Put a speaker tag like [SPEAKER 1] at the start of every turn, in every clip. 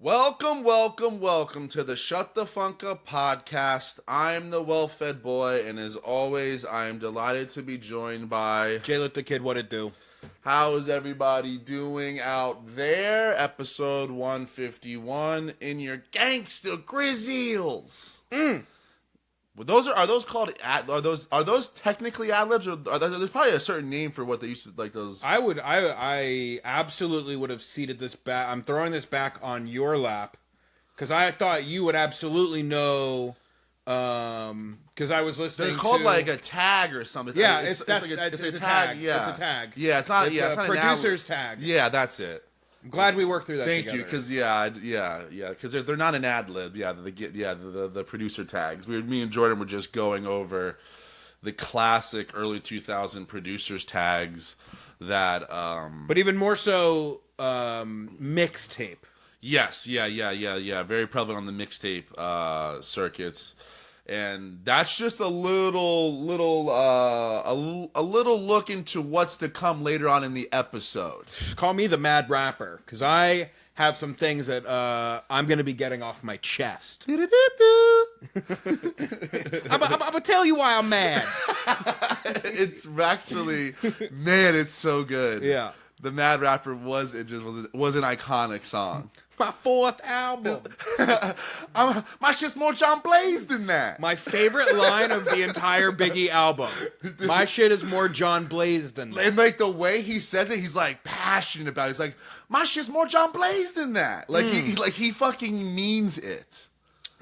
[SPEAKER 1] Welcome to the Shut the Funk Up podcast. I'm the well-fed boy, and as always, I am delighted to be joined by...
[SPEAKER 2] Jaylet the Kid, what it do?
[SPEAKER 1] How is everybody doing out there? Episode 151 in your gangsta grizzles. Well, are those technically ad-libs, or there's probably a certain name for what they used to, like those...
[SPEAKER 2] I absolutely would have seated this back. I'm throwing this back on your lap, because I thought you would absolutely know, because I was listening to...
[SPEAKER 1] They're called like a tag or something.
[SPEAKER 2] Yeah,
[SPEAKER 1] it's
[SPEAKER 2] a tag.
[SPEAKER 1] Yeah.
[SPEAKER 2] It's a tag.
[SPEAKER 1] Yeah, it's not
[SPEAKER 2] a
[SPEAKER 1] not
[SPEAKER 2] producer's tag.
[SPEAKER 1] Yeah, that's it.
[SPEAKER 2] I'm glad we worked through that
[SPEAKER 1] Thank
[SPEAKER 2] together.
[SPEAKER 1] you, because because they're not an ad lib. Yeah, the producer tags. Me and Jordan were just going over the classic early 2000 producers tags that.
[SPEAKER 2] But even more so, mixtape.
[SPEAKER 1] Yes, yeah. Very prevalent on the mixtape circuits. And that's just a little look into what's to come later on in the episode.
[SPEAKER 2] Call me the mad rapper, because I have some things that I'm going to be getting off my chest. I'm going to tell you why I'm mad.
[SPEAKER 1] It's actually, man, it's so good.
[SPEAKER 2] Yeah.
[SPEAKER 1] The Mad Rapper was an iconic song.
[SPEAKER 2] My fourth album.
[SPEAKER 1] My shit's more John Blaze than that.
[SPEAKER 2] My favorite line of the entire Biggie album. My shit is more John Blaze than that.
[SPEAKER 1] And like the way he says it, he's like passionate about it. He's like, my shit's more John Blaze than that. Like he fucking means it.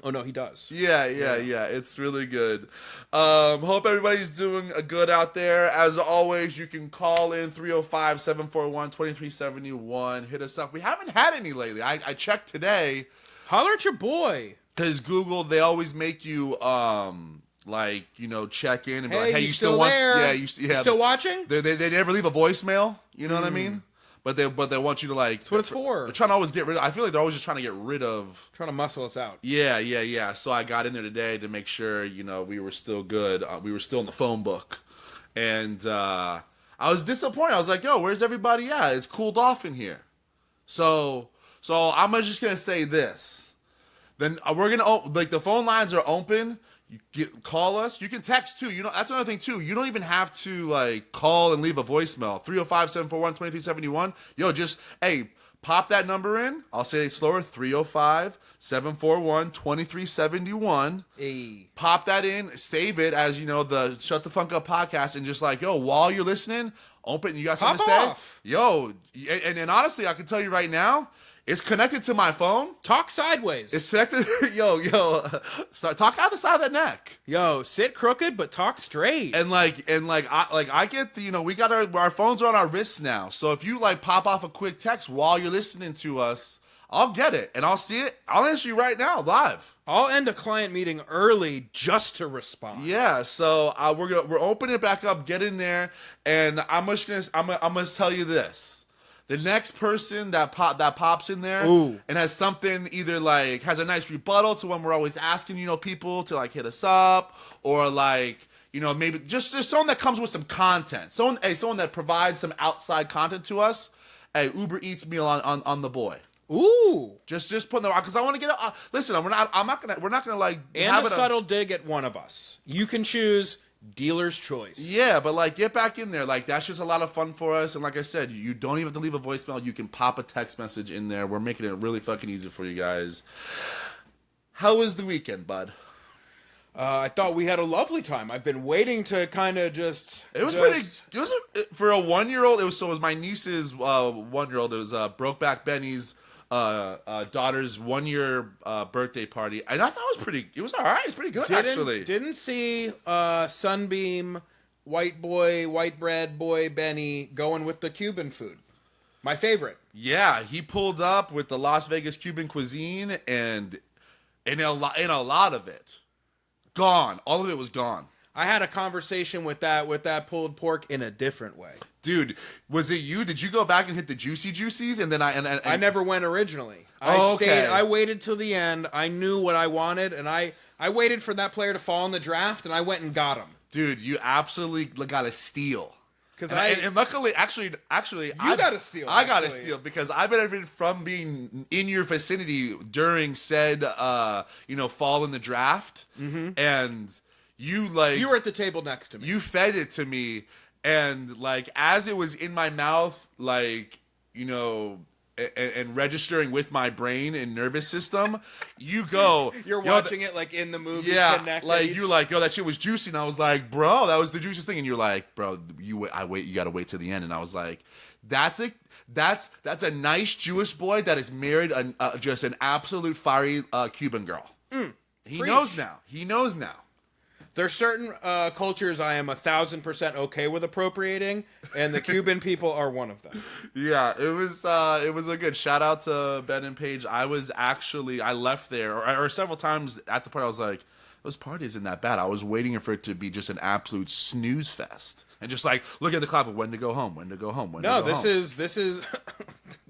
[SPEAKER 2] Oh no, he does.
[SPEAKER 1] Yeah. It's really good. Hope everybody's doing good out there. As always, you can call in 305-741-2371. Hit us up. We haven't had any lately. I checked today.
[SPEAKER 2] Holler at your boy.
[SPEAKER 1] Because Google, they always make you check in and be like, hey,
[SPEAKER 2] you
[SPEAKER 1] you
[SPEAKER 2] still there?
[SPEAKER 1] Yeah,
[SPEAKER 2] you still watching?
[SPEAKER 1] They never leave a voicemail. You know what I mean? But they want you to like.
[SPEAKER 2] That's what it's for.
[SPEAKER 1] They're trying to always get rid of. I feel like they're always just trying to get rid of.
[SPEAKER 2] Trying to muscle us out.
[SPEAKER 1] Yeah. So I got in there today to make sure we were still good. We were still in the phone book, and I was disappointed. I was like, "Yo, where's everybody at? It's cooled off in here." So I'm just gonna say this. Then we're gonna the phone lines are open. Call us. You can text too. That's another thing too. You don't even have to call and leave a voicemail. 305-741-2371. Yo, just pop that number in. I'll say it slower. 305-741-2371.
[SPEAKER 2] Hey.
[SPEAKER 1] Pop that in. Save it as the Shut the Funk Up podcast, and just while you're listening, open. You got something to say? Yo, and honestly, I can tell you right now. It's connected to my phone.
[SPEAKER 2] Talk sideways.
[SPEAKER 1] It's connected. Yo. Talk out the side of the neck.
[SPEAKER 2] Yo, sit crooked but talk straight.
[SPEAKER 1] And I get we got our phones are on our wrists now. So if you pop off a quick text while you're listening to us, I'll get it and I'll see it. I'll answer you right now live.
[SPEAKER 2] I'll end a client meeting early just to respond.
[SPEAKER 1] Yeah, so we're opening it back up. Get in there, and I'm gonna tell you this. The next person that pops in there and has something either has a nice rebuttal to when we're always asking people to hit us up, or maybe just someone that comes with some content, someone that provides some outside content to us. Uber Eats meal on the boy.
[SPEAKER 2] Ooh,
[SPEAKER 1] just put them because I want to get. Listen, we're not gonna
[SPEAKER 2] and
[SPEAKER 1] have
[SPEAKER 2] a subtle dig at one of us. You can choose. Dealer's choice.
[SPEAKER 1] Yeah, but get back in there. That's just a lot of fun for us. And like I said, you don't even have to leave a voicemail. You can pop a text message in there. We're making it really fucking easy for you guys. How was the weekend, bud?
[SPEAKER 2] I thought we had a lovely time. I've been waiting to kind of just.
[SPEAKER 1] It was pretty. It was for a 1-year-old. It was my niece's 1-year-old. It was Brokeback Benny's daughter's 1-year birthday party, and I thought it was pretty. It was all right. It's pretty good actually.
[SPEAKER 2] Didn't see Sunbeam, white bread boy Benny going with the Cuban food. My favorite.
[SPEAKER 1] Yeah, he pulled up with the Las Vegas Cuban cuisine, and a lot of it gone. All of it was gone.
[SPEAKER 2] I had a conversation with that pulled pork in a different way.
[SPEAKER 1] Dude, was it you? Did you go back and hit the Juicies? And then
[SPEAKER 2] I never went originally.
[SPEAKER 1] Okay.
[SPEAKER 2] I waited till the end. I knew what I wanted, and I waited for that player to fall in the draft, and I went and got him.
[SPEAKER 1] Dude, you absolutely got a steal.
[SPEAKER 2] Because
[SPEAKER 1] and luckily, actually,
[SPEAKER 2] you got to steal.
[SPEAKER 1] I got to steal because I benefited from being in your vicinity during said, fall in the draft, and you
[SPEAKER 2] were at the table next to me.
[SPEAKER 1] You fed it to me, and like as it was in my mouth, and registering with my brain and nervous system, you're
[SPEAKER 2] watching it like in the movie.
[SPEAKER 1] Yeah, you're like, yo, that shit was juicy, and I was like, bro, that was the juiciest thing, and you're like, bro, you gotta wait till the end, and I was like, that's a nice Jewish boy that is married just an absolute fiery Cuban girl. He knows now.
[SPEAKER 2] There's certain cultures I am 1,000% okay with appropriating, and the Cuban people are one of them.
[SPEAKER 1] Yeah, it was a good shout out to Ben and Paige. I left there or several times at the party. I was like, this party isn't that bad. I was waiting for it to be just an absolute snooze fest. And just like look at the clock of when to go home.
[SPEAKER 2] This is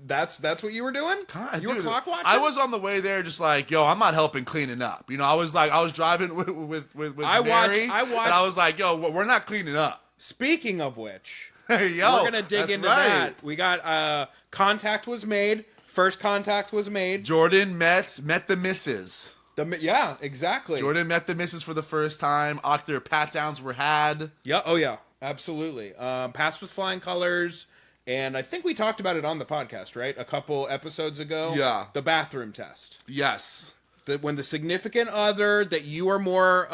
[SPEAKER 2] that's what you were doing?
[SPEAKER 1] God,
[SPEAKER 2] you were clock watching?
[SPEAKER 1] I was on the way there just like, yo, I'm not helping cleaning up. I was driving with Mary, and I was like, yo, we're not cleaning up.
[SPEAKER 2] Speaking of which,
[SPEAKER 1] we're
[SPEAKER 2] gonna dig into that. We got contact was made. First contact was made.
[SPEAKER 1] Jordan met the missus.
[SPEAKER 2] Yeah, exactly.
[SPEAKER 1] Jordan met the missus for the first time. Their pat downs were had.
[SPEAKER 2] Yeah. Oh yeah. Absolutely. Passed with flying colors, and I think we talked about it on the podcast, right? A couple episodes ago.
[SPEAKER 1] Yeah.
[SPEAKER 2] The bathroom test.
[SPEAKER 1] Yes.
[SPEAKER 2] When the significant other that you are more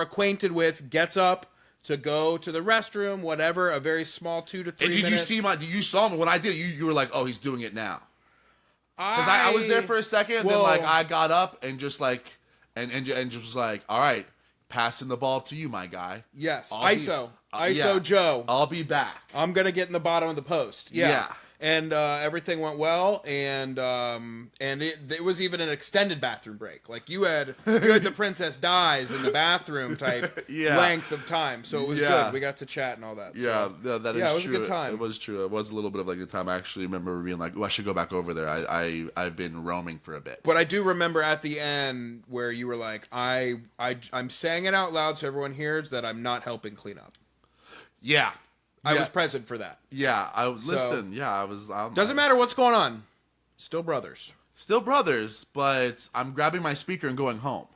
[SPEAKER 2] acquainted with gets up to go to the restroom, whatever, a very small 2 to 3 minutes.
[SPEAKER 1] And you saw me when I did? You were like, oh, he's doing it now. Because I was there for a second, and then I got up and just like, and just was like, all right. Passing the ball to you, my guy.
[SPEAKER 2] Yes. ISO Joe.
[SPEAKER 1] I'll be back.
[SPEAKER 2] I'm going to get in the bottom of the post. Yeah. And everything went well, and it was even an extended bathroom break. Like you had the princess dies in the bathroom type length of time, so it was good. We got to chat and all that.
[SPEAKER 1] Yeah,
[SPEAKER 2] so,
[SPEAKER 1] that is true.
[SPEAKER 2] It was a good time.
[SPEAKER 1] It was true. It was a little bit of like the time I actually remember being like, "Oh, I should go back over there." I've been roaming for a bit.
[SPEAKER 2] But I do remember at the end where you were like, "I'm saying it out loud so everyone hears that I'm not helping clean up."
[SPEAKER 1] Yeah.
[SPEAKER 2] I was present for that.
[SPEAKER 1] Yeah, I was. Listen, yeah, I was.
[SPEAKER 2] Doesn't matter what's going on. Still brothers.
[SPEAKER 1] Still brothers, but I'm grabbing my speaker and going home.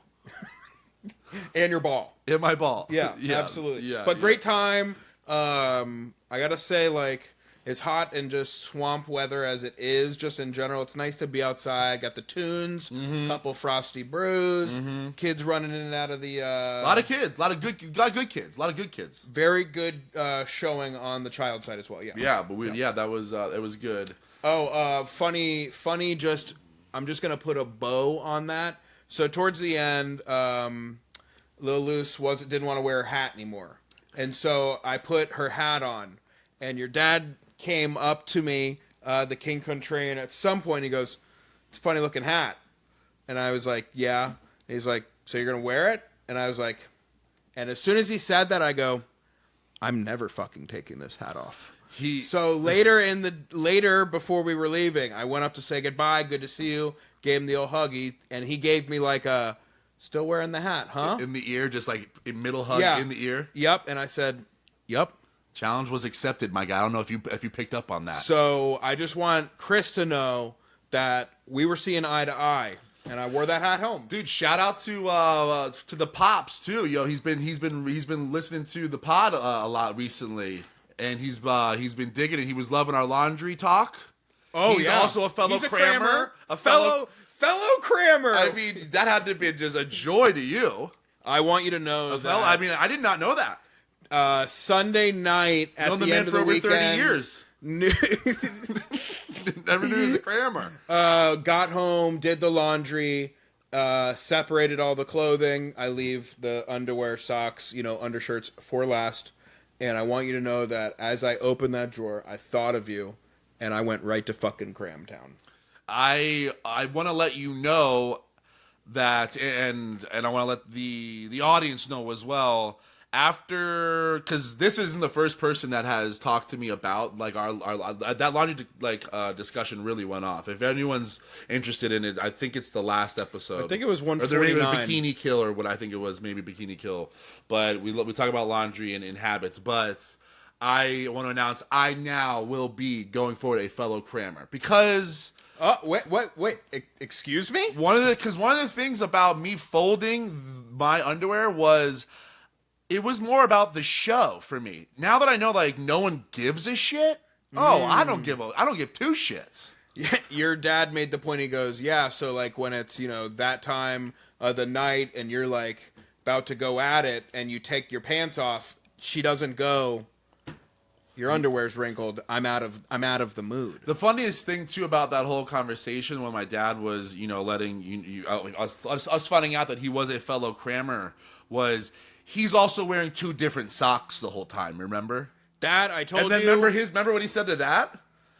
[SPEAKER 2] And your ball.
[SPEAKER 1] And my ball.
[SPEAKER 2] Yeah, absolutely. Yeah, but great time. I gotta say, like, as hot and just swamp weather as it is, just in general, it's nice to be outside. Got the tunes, couple frosty brews, kids running in and out of the.
[SPEAKER 1] A lot of kids, a lot of good kids.
[SPEAKER 2] Very good showing on the child side as well. Yeah.
[SPEAKER 1] Yeah, but that was it was good.
[SPEAKER 2] Oh, funny. Just I'm just gonna put a bow on that. So towards the end, Lil Luce didn't want to wear her hat anymore, and so I put her hat on, and your dad came up to me, the King Country, and at some point he goes, "It's a funny looking hat," and I was like, "Yeah." And he's like, "So you're gonna wear it?" And I was like, and as soon as he said that, I go, "I'm never fucking taking this hat off." So later before we were leaving, I went up to say goodbye, good to see you, gave him the old huggy, and he gave me like a, "Still wearing the hat, huh?"
[SPEAKER 1] In the ear, just like in middle hug in the ear.
[SPEAKER 2] Yep, and I said, "Yep."
[SPEAKER 1] Challenge was accepted, my guy. I don't know if you picked up on that.
[SPEAKER 2] So I just want Chris to know that we were seeing eye to eye, and I wore that hat home.
[SPEAKER 1] Dude, shout out to the Pops too. Yo, he's been listening to the pod a lot recently, and he's been digging it. He was loving our laundry talk.
[SPEAKER 2] Oh,
[SPEAKER 1] he's also a fellow crammer.
[SPEAKER 2] A fellow crammer.
[SPEAKER 1] I mean, that had to be just a joy to you.
[SPEAKER 2] I want you to know that.
[SPEAKER 1] I mean, I did not know that.
[SPEAKER 2] Sunday night at the end of the weekend.
[SPEAKER 1] Over 30 years. Never knew he was a crammer.
[SPEAKER 2] Got home, did the laundry, separated all the clothing. I leave the underwear, socks, undershirts for last. And I want you to know that as I opened that drawer, I thought of you, and I went right to fucking Cramtown.
[SPEAKER 1] I want to let you know that, and I want to let the audience know as well. After, because this isn't the first person that has talked to me about like our that laundry discussion really went off. If anyone's interested in it, I think it's the last episode.
[SPEAKER 2] I think it was 149.
[SPEAKER 1] Or there was Bikini Kill, or what I think it was, maybe Bikini Kill. But we talk about laundry and habits. But I want to announce I now will be going forward a fellow crammer because
[SPEAKER 2] Wait. Excuse me?
[SPEAKER 1] one of the things about me folding my underwear was it was more about the show for me. Now that I know like no one gives a shit, I don't give two shits.
[SPEAKER 2] Your dad made the point. He goes, yeah, so like when it's, that time of the night and you're like about to go at it and you take your pants off, she doesn't go, your underwear's wrinkled, I'm out of the mood.
[SPEAKER 1] The funniest thing too about that whole conversation when my dad was, letting us finding out that he was a fellow crammer was he's also wearing two different socks the whole time, remember?
[SPEAKER 2] Dad, I told
[SPEAKER 1] and then
[SPEAKER 2] you.
[SPEAKER 1] Remember what he said to that?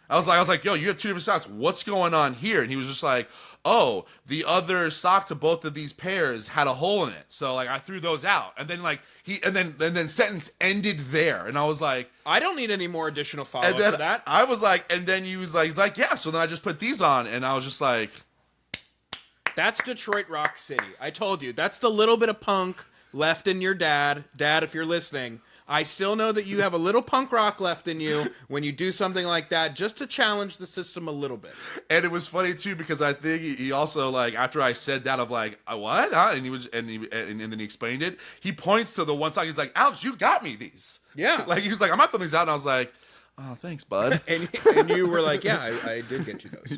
[SPEAKER 1] I was like, yo, you have two different socks. What's going on here? And he was just like, oh, the other sock to both of these pairs had a hole in it. So like I threw those out. And then like and then sentence ended there. And I was like,
[SPEAKER 2] I don't need any more additional follow up to that.
[SPEAKER 1] I was like, and then he's like, yeah, so then I just put these on. And I was just like,
[SPEAKER 2] that's Detroit Rock City. I told you, that's the little bit of punk left in your dad. Dad, if you're listening, I still know that you have a little punk rock left in you when you do something like that, just to challenge the system a little bit.
[SPEAKER 1] And it was funny too because I think he also like after I said that of like what? Huh? And he was and then he explained it. He points to the one side. He's like, Alex, you got me these.
[SPEAKER 2] Yeah.
[SPEAKER 1] Like he was like, I'm not throwing these out. And I was like, oh, thanks, bud.
[SPEAKER 2] and you were like, yeah, I did get you those.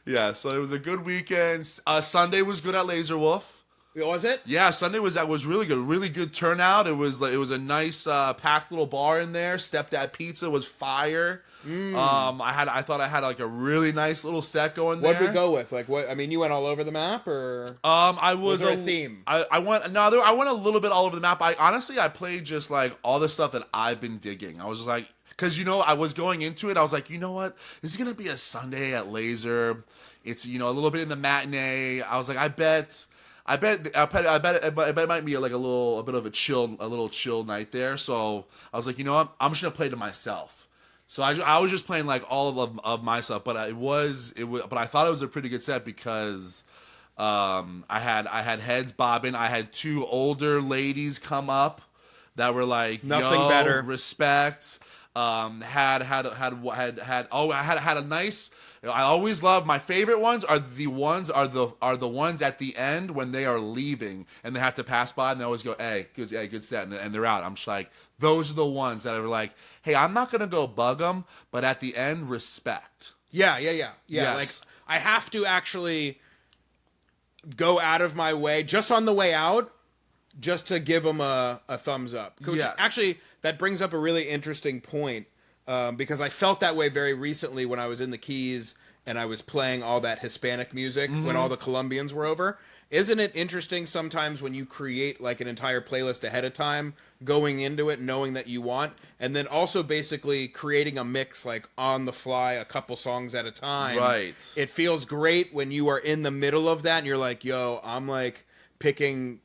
[SPEAKER 1] Yeah. So it was a good weekend. Sunday was good at Laser Wolf.
[SPEAKER 2] Was it?
[SPEAKER 1] Yeah, Sunday was really good turnout. It was a nice packed little bar in there. Stepdad Pizza was fire. I thought I had like a really nice little set going there.
[SPEAKER 2] What'd we go with? Like what? I mean, you went all over the map, or
[SPEAKER 1] was
[SPEAKER 2] there a theme?
[SPEAKER 1] I went a little bit all over the map. I played just like all the stuff that I've been digging. I was just like, because I was going into it. I was like, you know what? This is gonna be a Sunday at Laser. It's a little bit in the matinee. I was like, I bet it might be like a little bit of a chill night there. So I was like, you know what? I'm just gonna play to myself. So I was just playing like all of myself, but but I thought it was a pretty good set because I had heads bobbing. I had two older ladies come up that were like,
[SPEAKER 2] nothing better,
[SPEAKER 1] respect. Had a nice. I always love my favorite ones are the ones at the end when they are leaving and they have to pass by and they always go, hey, good set, and they're out. I'm just like, those are the ones that are like, hey, I'm not gonna go bug them, but at the end, respect.
[SPEAKER 2] Yeah.
[SPEAKER 1] Yes.
[SPEAKER 2] Like I have to actually go out of my way just on the way out, just to give them a thumbs up.
[SPEAKER 1] Yes.
[SPEAKER 2] Actually, that brings up a really interesting point. Because I felt that way very recently when I was in the Keys and I was playing all that Hispanic music when all the Colombians were over. Isn't it interesting sometimes when you create like an entire playlist ahead of time, going into it knowing that you want, and then also basically creating a mix like on the fly, a couple songs at a time.
[SPEAKER 1] Right.
[SPEAKER 2] It feels great when you are in the middle of that and you're like, yo, I'm like picking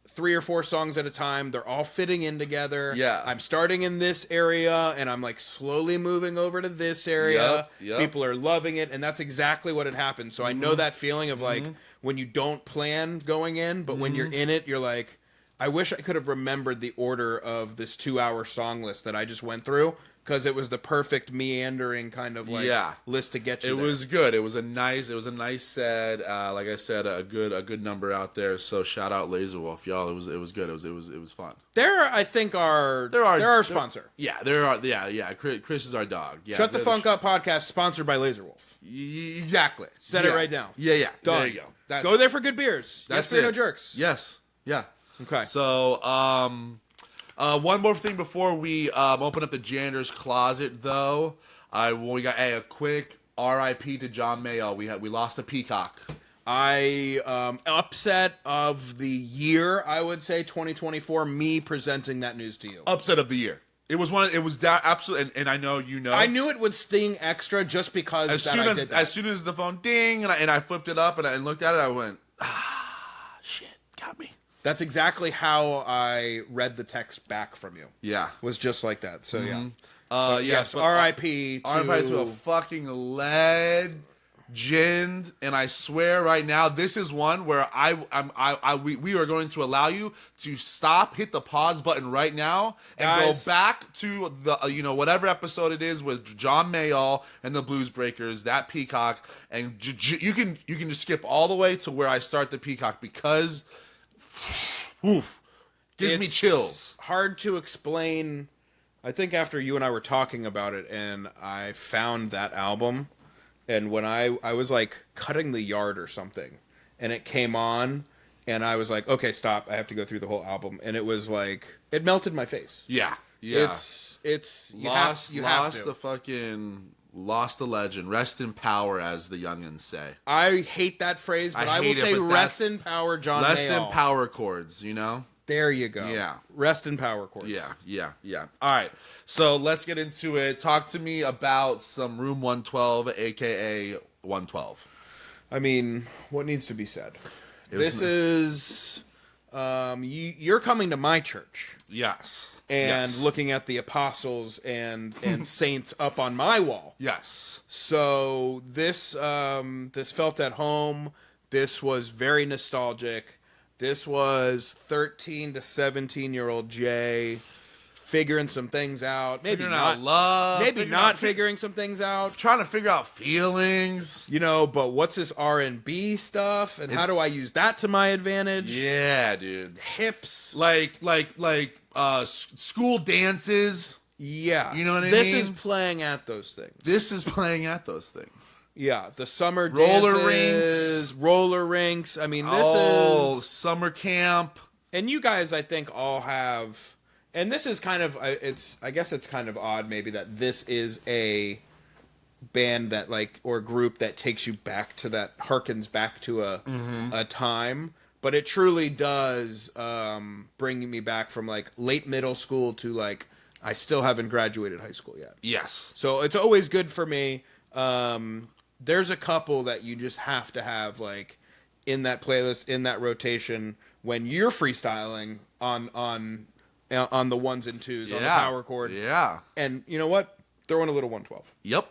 [SPEAKER 2] 3 or 4 songs at a time. They're all fitting in together.
[SPEAKER 1] Yeah.
[SPEAKER 2] I'm starting in this area and I'm like slowly moving over to this area.
[SPEAKER 1] Yep.
[SPEAKER 2] People are loving it, and that's exactly what had happened. So I know that feeling of like when you don't plan going in, but when you're in it, you're like, I wish I could have remembered the order of this 2-hour song list that I just went through, because it was the perfect meandering kind of like list to get you.
[SPEAKER 1] It was good. It was a nice set. Like I said, a good number out there. So shout out Laser Wolf, y'all. It was good. It was fun.
[SPEAKER 2] I think they're our sponsor.
[SPEAKER 1] Yeah. Chris is our dog. Yeah.
[SPEAKER 2] Shut the Funk Up podcast, sponsored by Laser Wolf.
[SPEAKER 1] Exactly.
[SPEAKER 2] Said it right now.
[SPEAKER 1] Yeah.
[SPEAKER 2] Done.
[SPEAKER 1] There you go.
[SPEAKER 2] Go there for good beers.
[SPEAKER 1] That's
[SPEAKER 2] it. No jerks.
[SPEAKER 1] Yes. Yeah.
[SPEAKER 2] Okay.
[SPEAKER 1] So one more thing before we open up the janitor's closet, though. We got a quick R.I.P. to John Mayo. We lost the Peacock.
[SPEAKER 2] Upset of the year, I would say 2024. Me presenting that news to you.
[SPEAKER 1] Upset of the year. It was that absolutely, and I know you know.
[SPEAKER 2] I knew it would sting extra just because
[SPEAKER 1] as soon as the phone ding and I flipped it up and looked at it, I went, shit, got me.
[SPEAKER 2] That's exactly how I read the text back from you.
[SPEAKER 1] Yeah.
[SPEAKER 2] Was just like that. So,
[SPEAKER 1] yes,
[SPEAKER 2] R.I.P.
[SPEAKER 1] to a fucking ginned, and I swear right now, this is one where we are going to allow you to stop, hit the pause button right now, and
[SPEAKER 2] Guys.
[SPEAKER 1] go back to the whatever episode it is with John Mayall and the Blues Breakers, that Peacock, and you can just skip all the way to where I start the Peacock because, oof, gives me chills.
[SPEAKER 2] Hard to explain. I think after you and I were talking about it, and I found that album. And when I was like cutting the yard or something, and it came on, and I was like, okay, stop. I have to go through the whole album. And it was like, it melted my face.
[SPEAKER 1] Yeah.
[SPEAKER 2] It's
[SPEAKER 1] lost the legend. Rest in power, as the youngins say.
[SPEAKER 2] I hate that phrase, but I will say rest in power, John Mayall.
[SPEAKER 1] Rest in power chords,
[SPEAKER 2] There you go.
[SPEAKER 1] Yeah.
[SPEAKER 2] Rest in power chords.
[SPEAKER 1] Yeah. All right. So let's get into it. Talk to me about some Room 112, a.k.a. 112.
[SPEAKER 2] I mean, what needs to be said? This is... you're coming to my church.
[SPEAKER 1] Yes.
[SPEAKER 2] And looking at the apostles and saints up on my wall.
[SPEAKER 1] Yes.
[SPEAKER 2] So this felt at home. This was very nostalgic. This was 13 to 17-year-old Jay figuring some things out. Maybe
[SPEAKER 1] figuring
[SPEAKER 2] not
[SPEAKER 1] out love.
[SPEAKER 2] Maybe not figuring some things out.
[SPEAKER 1] Trying to figure out feelings.
[SPEAKER 2] But what's this R&B stuff? And how do I use that to my advantage?
[SPEAKER 1] Yeah, dude.
[SPEAKER 2] Hips.
[SPEAKER 1] Like school dances.
[SPEAKER 2] Yeah.
[SPEAKER 1] You know what I mean?
[SPEAKER 2] This is playing at those things. Yeah, the summer dances, roller rinks. I mean, this is
[SPEAKER 1] summer camp.
[SPEAKER 2] And you guys, I think, all have. And this is kind of. I guess it's kind of odd, maybe, that this is a band that or group that takes you back to harkens back to a time. But it truly does bring me back from late middle school to I still haven't graduated high school yet.
[SPEAKER 1] Yes.
[SPEAKER 2] So it's always good for me. There's a couple that you just have to have in that playlist, in that rotation when you're freestyling on the ones and twos on the power chord.
[SPEAKER 1] Yeah.
[SPEAKER 2] And you know what? Throw in a little 112.
[SPEAKER 1] Yep.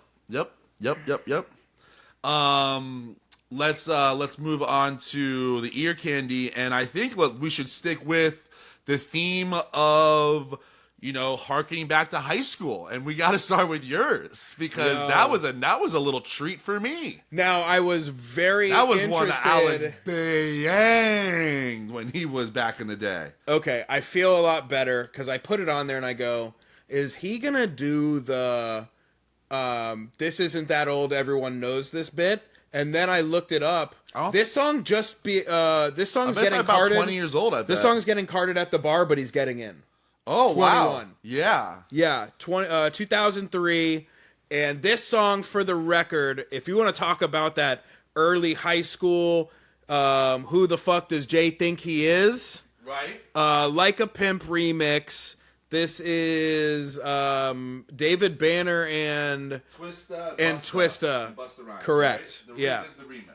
[SPEAKER 1] Let's move on to the ear candy, and I think we should stick with the theme of harkening back to high school, and we got to start with yours because that was a little treat for me.
[SPEAKER 2] Now I was very
[SPEAKER 1] one of Alex banged when he was back in the day.
[SPEAKER 2] Okay, I feel a lot better because I put it on there and I go, is he gonna do the this isn't that old, everyone knows this bit? And then I looked it up. Oh. This song's getting
[SPEAKER 1] about
[SPEAKER 2] carded
[SPEAKER 1] 20 years old. I bet.
[SPEAKER 2] This song's getting carded at the bar, but he's getting in.
[SPEAKER 1] Oh,
[SPEAKER 2] 21.
[SPEAKER 1] Wow. Yeah.
[SPEAKER 2] 2003. And this song, for the record, if you want to talk about that early high school, who the fuck does Jay think he is?
[SPEAKER 1] Right.
[SPEAKER 2] Like a Pimp remix. This is David Banner and
[SPEAKER 1] Twista.
[SPEAKER 2] Twista.
[SPEAKER 1] Rhymes,
[SPEAKER 2] correct.
[SPEAKER 1] Right? The
[SPEAKER 2] yeah.
[SPEAKER 1] is the remix.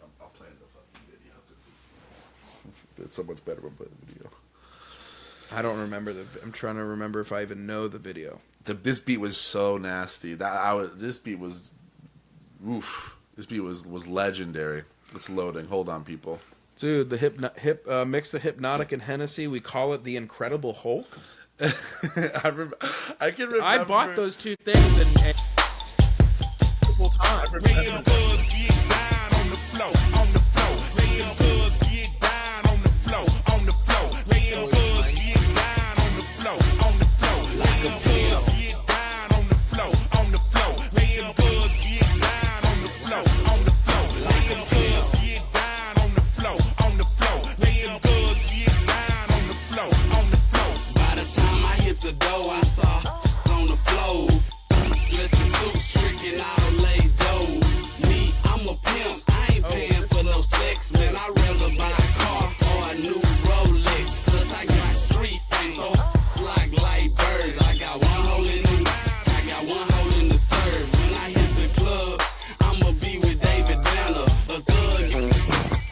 [SPEAKER 1] I'll play the fucking video because it's so much better when playing the video.
[SPEAKER 2] I don't remember I'm trying to remember if I even know the video.
[SPEAKER 1] This beat was so nasty. This beat was legendary. It's loading. Hold on, people.
[SPEAKER 2] Dude, the mix the Hypnotic and Hennessy. We call it the Incredible Hulk.
[SPEAKER 1] I can remember.
[SPEAKER 2] I bought those two things and multiple times.
[SPEAKER 3] Real good, get down on the floor, on the floor. Real good, get down on the floor, on the floor. Real good, get down on the floor, on the floor. Like a pill, get down on the floor, on the floor. Real good, get down on the floor, on the floor. Like a pill, get down on the floor, on the floor. Real good, get down on the floor, on the floor. By the time I hit the door, I saw on the floor. Dressed in suits, tricking out lay dough. Me, I'm a pimp, I ain't paying for no sex. Man, I'd rather buy a car or a new Rolex. Cause I got street face, so fly like birds. I got one hole in the serve. When I hit the club, I'ma be with David Banner, a thug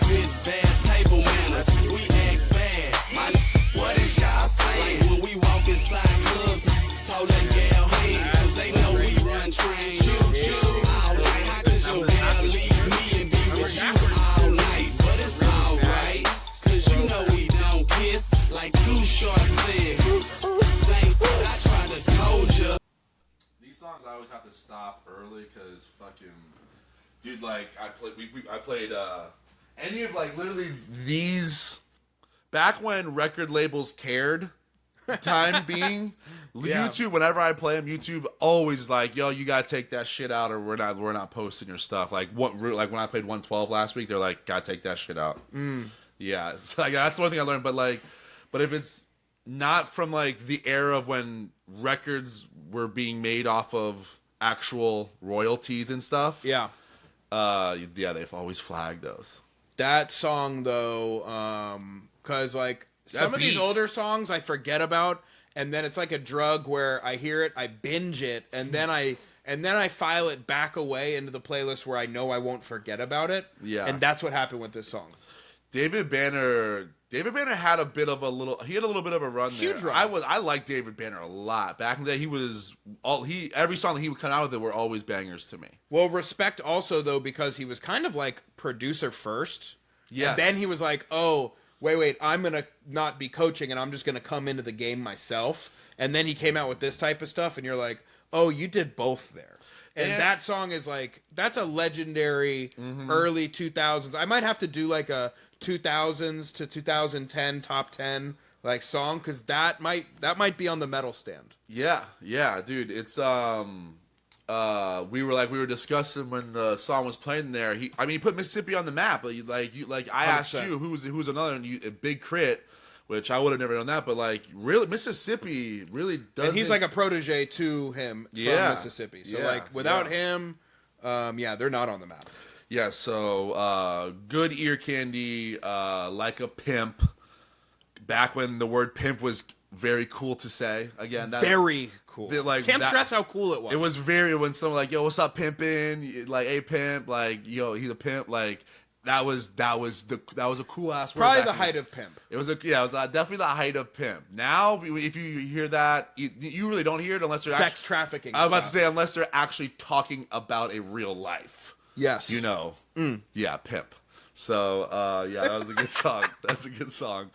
[SPEAKER 3] with bad table manners. We act bad, what is y'all saying? Like when we walk inside clubs, so they gal hands, cause they know we run
[SPEAKER 1] really, because fucking dude, like I played any of like literally these back when record labels cared. Time being,
[SPEAKER 2] Yeah.
[SPEAKER 1] YouTube. Whenever I play them, YouTube always like, yo, you gotta take that shit out, or we're not posting your stuff. Like like when I played 112 last week, they're like, gotta take that shit out. Yeah, it's like that's one thing I learned. But if it's not from like the era of when records were being made off of actual royalties and stuff,
[SPEAKER 2] Yeah.
[SPEAKER 1] They've always flagged those.
[SPEAKER 2] That song though, because like some of these
[SPEAKER 1] beat.
[SPEAKER 2] older songs I forget about, and then it's like a drug where I hear it, I binge it, and then I file it back away into the playlist where I know I won't forget about it.
[SPEAKER 1] Yeah.
[SPEAKER 2] And that's what happened with this song.
[SPEAKER 1] David Banner had a little bit of a run
[SPEAKER 2] Huge
[SPEAKER 1] there.
[SPEAKER 2] run.
[SPEAKER 1] I liked David Banner a lot. Back in the day, every song that he would come out with were always bangers to me.
[SPEAKER 2] Well, respect also though, because he was kind of like producer first.
[SPEAKER 1] Yes.
[SPEAKER 2] And then he was like, oh, wait, I'm going to not be coaching and I'm just going to come into the game myself. And then he came out with this type of stuff and you're like, oh, you did both there. And that song is like, that's a legendary early 2000s. I might have to do like a 2000s to 2010 top 10 like song, because that might be on the metal stand.
[SPEAKER 1] Yeah, dude. It's we were discussing when the song was playing there. He put Mississippi on the map. Like I asked
[SPEAKER 2] 100%.
[SPEAKER 1] you who's another a Big Crit, which I would have never known that. But like really, Mississippi really does.
[SPEAKER 2] And he's like a protege to him from Mississippi. So like without him, they're not on the map.
[SPEAKER 1] Yeah. So good ear candy, like a pimp. Back when the word pimp was very cool to say. Again, that
[SPEAKER 2] Very cool. Can't stress how cool it was.
[SPEAKER 1] It was very when someone like, yo, what's up, pimpin'? Like, hey, pimp. Like, yo, he's a pimp. Like, that was a cool ass word.
[SPEAKER 2] Probably the height of pimp.
[SPEAKER 1] It was definitely the height of pimp. Now, if you hear that, you really don't hear it unless they're
[SPEAKER 2] Sex trafficking.
[SPEAKER 1] I was about to say unless they're actually talking about a real life.
[SPEAKER 2] Yes.
[SPEAKER 1] You know. Yeah, pimp. So, that was a good song. That's a good song.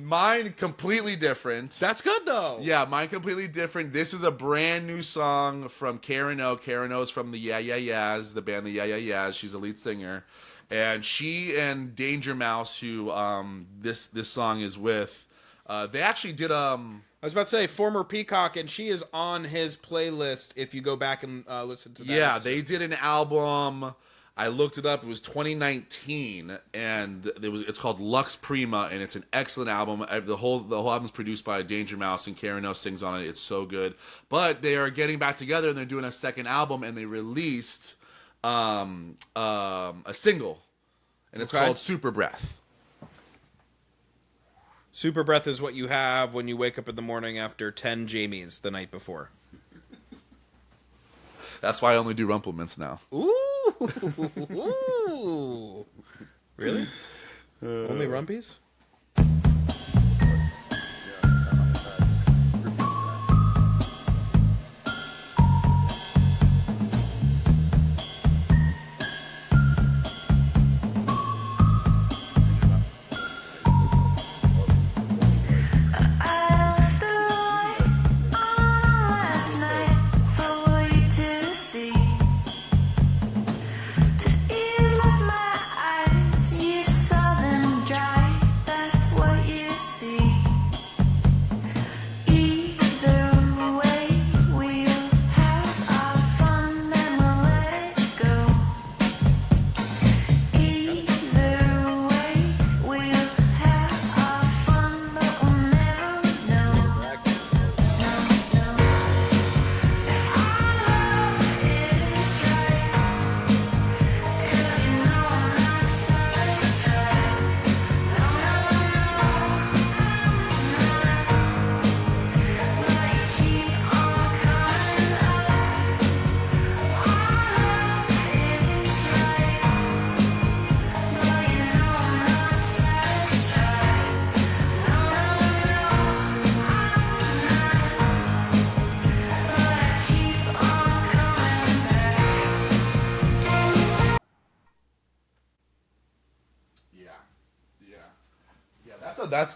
[SPEAKER 1] Mine completely different.
[SPEAKER 2] That's good, though.
[SPEAKER 1] Yeah, mine completely different. This is a brand new song from Karen O. Karen O is from the Yeah Yeah Yeahs, the band the Yeah Yeah Yeahs. She's a lead singer. And she and Danger Mouse, who this song is with, they actually did...
[SPEAKER 2] I was about to say, former Peacock, and she is on his playlist if you go back and listen to that.
[SPEAKER 1] Yeah,
[SPEAKER 2] episode.
[SPEAKER 1] they did an album... I looked it up. It was 2019, and it's called Lux Prima, and it's an excellent album. The whole album's produced by Danger Mouse, and Karen O sings on it. It's so good. But they are getting back together, and they're doing a second album, and they released a single, and it's called Super Breath.
[SPEAKER 2] Super breath is what you have when you wake up in the morning after 10 Jamies the night before.
[SPEAKER 1] That's why I only do Rumplements now.
[SPEAKER 2] Ooh. Really? Only Rumpies?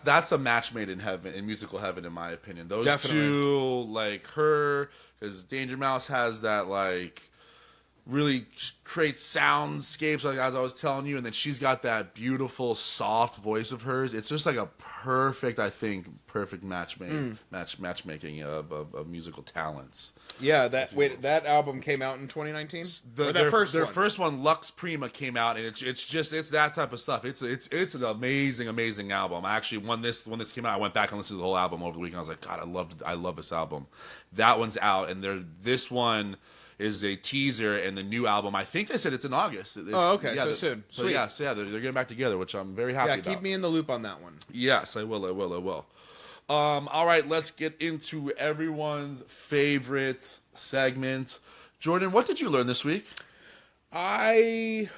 [SPEAKER 1] That's a match made in heaven, in musical heaven, in my opinion. Those
[SPEAKER 2] Definitely.
[SPEAKER 1] two, like her, because Danger Mouse has that like really creates soundscapes, like as I was telling you, and then she's got that beautiful, soft voice of hers. It's just like a perfect, I think, matchmaking of musical talents.
[SPEAKER 2] Yeah, that album came out in 2019.
[SPEAKER 1] Their first one, Lux Prima, came out, and it's that type of stuff. It's an amazing album. I actually when this came out, I went back and listened to the whole album over the weekend. I was like, God, I love this album. That one's out, and this one is a teaser, and the new album, I think they said it's in August.
[SPEAKER 2] Okay, so soon.
[SPEAKER 1] So yeah, they're getting back together, which I'm very happy about.
[SPEAKER 2] Yeah, keep me in the loop on that one.
[SPEAKER 1] Yes, I will. All right, let's get into everyone's favorite segment. Jordan, what did you learn this week?
[SPEAKER 2] I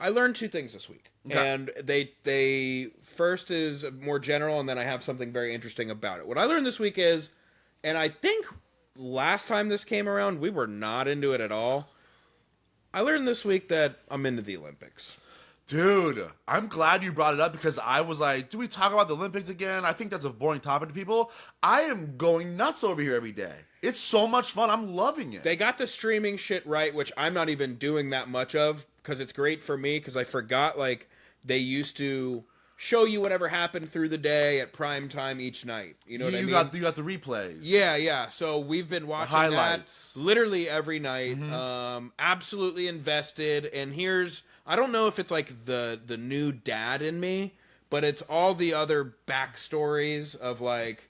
[SPEAKER 2] learned 2 things this week.
[SPEAKER 1] Okay.
[SPEAKER 2] And they first is more general, and then I have something very interesting about it. What I learned this week is, and I think last time this came around, we were not into it at all. I learned this week that I'm into the Olympics.
[SPEAKER 1] Dude, I'm glad you brought it up, because I was like, do we talk about the Olympics again? I think that's a boring topic to people. I am going nuts over here every day. It's so much fun. I'm loving it.
[SPEAKER 2] They got the streaming shit right, which I'm not even doing that much of, because it's great for me, because I forgot, like, they used to show you whatever happened through the day at prime time each night. You know what I mean?
[SPEAKER 1] You got the replays.
[SPEAKER 2] Yeah. So we've been watching
[SPEAKER 1] highlights
[SPEAKER 2] that literally every night. Absolutely invested. And I don't know if it's like the new dad in me, but it's all the other backstories of like,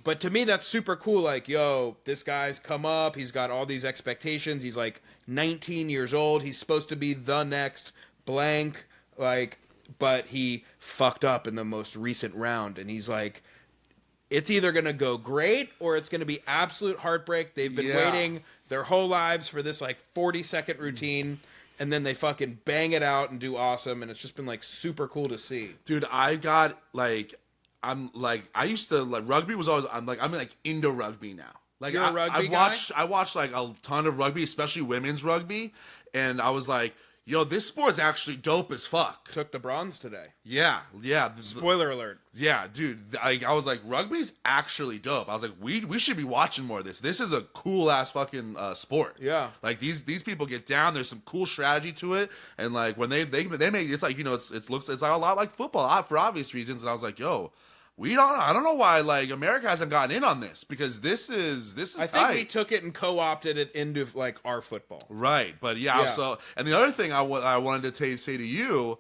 [SPEAKER 2] but to me that's super cool. Like, yo, this guy's come up, he's got all these expectations. He's like 19 years old. He's supposed to be the next blank, like, but he fucked up in the most recent round, and he's like, it's either going to go great or it's going to be absolute heartbreak. They've been waiting their whole lives for this like 40-second routine, and then they fucking bang it out and do awesome, and it's just been like super cool to see.
[SPEAKER 1] Dude, I got like, I used to like, rugby was always, I'm like into rugby now. Like,
[SPEAKER 2] You're a rugby guy?
[SPEAKER 1] I watched like a ton of rugby, especially women's rugby, and I was like, yo, this sport's actually dope as fuck.
[SPEAKER 2] Took the bronze today.
[SPEAKER 1] Yeah.
[SPEAKER 2] Spoiler alert.
[SPEAKER 1] Yeah, dude. I was like, rugby's actually dope. I was like, we should be watching more of this. This is a cool ass fucking sport.
[SPEAKER 2] Yeah.
[SPEAKER 1] Like these people get down. There's some cool strategy to it, and like when they make it's like, you know, it's like a lot like football for obvious reasons. And I was like, yo, I don't know why like America hasn't gotten in on this, because this is
[SPEAKER 2] I
[SPEAKER 1] tight.
[SPEAKER 2] think we took it and co-opted it into like our football.
[SPEAKER 1] Right, but yeah. So, and the other thing I wanted to say to you,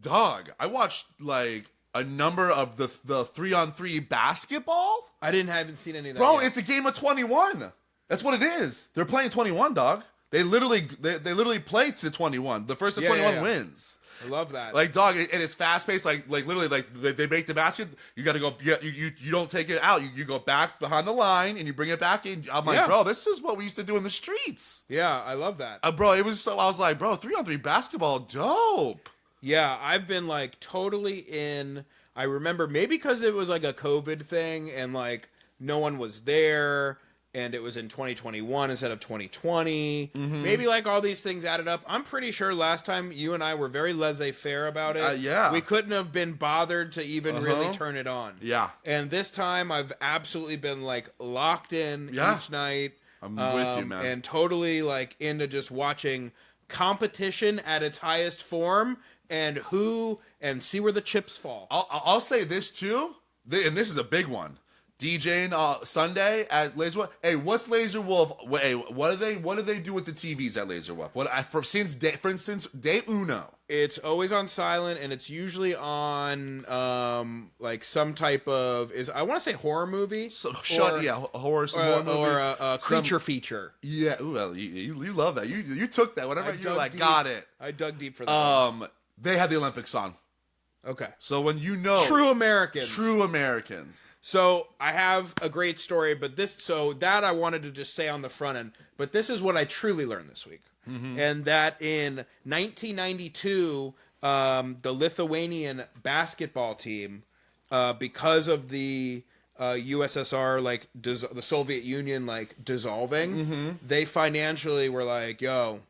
[SPEAKER 1] dog, I watched like a number of the 3-on-3 basketball.
[SPEAKER 2] I haven't seen any of that.
[SPEAKER 1] Bro,
[SPEAKER 2] yet.
[SPEAKER 1] it's a game of 21. That's what it is. They're playing 21, dog. They literally play to 21. The first to 21 wins.
[SPEAKER 2] I love that.
[SPEAKER 1] Like, dog, and it's fast paced. Like literally, like they make the basket. You got to go. You don't take it out. You go back behind the line and you bring it back in. I'm like, bro, this is what we used to do in the streets.
[SPEAKER 2] Yeah, I love that.
[SPEAKER 1] Bro, it was so. I was like, bro, 3-on-3 basketball, dope.
[SPEAKER 2] Yeah, I've been like totally in. I remember maybe because it was like a COVID thing and like no one was there. And it was in 2021 instead of 2020. Maybe like all these things added up. I'm pretty sure last time you and I were very laissez-faire about it.
[SPEAKER 1] Yeah.
[SPEAKER 2] We couldn't have been bothered to even really turn it on.
[SPEAKER 1] Yeah.
[SPEAKER 2] And this time I've absolutely been like locked in each night.
[SPEAKER 1] I'm with you, man.
[SPEAKER 2] And totally like into just watching competition at its highest form and see where the chips fall.
[SPEAKER 1] I'll say this too, and this is a big one. DJing Sunday at Laser Wolf. Hey, what's Laser Wolf? Hey, what do they do with the TVs at Laser Wolf? Since day uno?
[SPEAKER 2] It's always on silent, and it's usually on like some type of I want to say horror movie.
[SPEAKER 1] Horror movie
[SPEAKER 2] or a creature feature.
[SPEAKER 1] Yeah, ooh, well, you love that. You took that whenever you were like,
[SPEAKER 2] deep.
[SPEAKER 1] got it.
[SPEAKER 2] I dug deep for that.
[SPEAKER 1] They had the Olympic song.
[SPEAKER 2] Okay.
[SPEAKER 1] So when you know
[SPEAKER 2] True Americans.
[SPEAKER 1] So
[SPEAKER 2] I have a great story, but that I wanted to just say on the front end, but this is what I truly learned this week. And that in 1992, the Lithuanian basketball team, because of the USSR, like the Soviet Union, like dissolving, they financially were like, yo,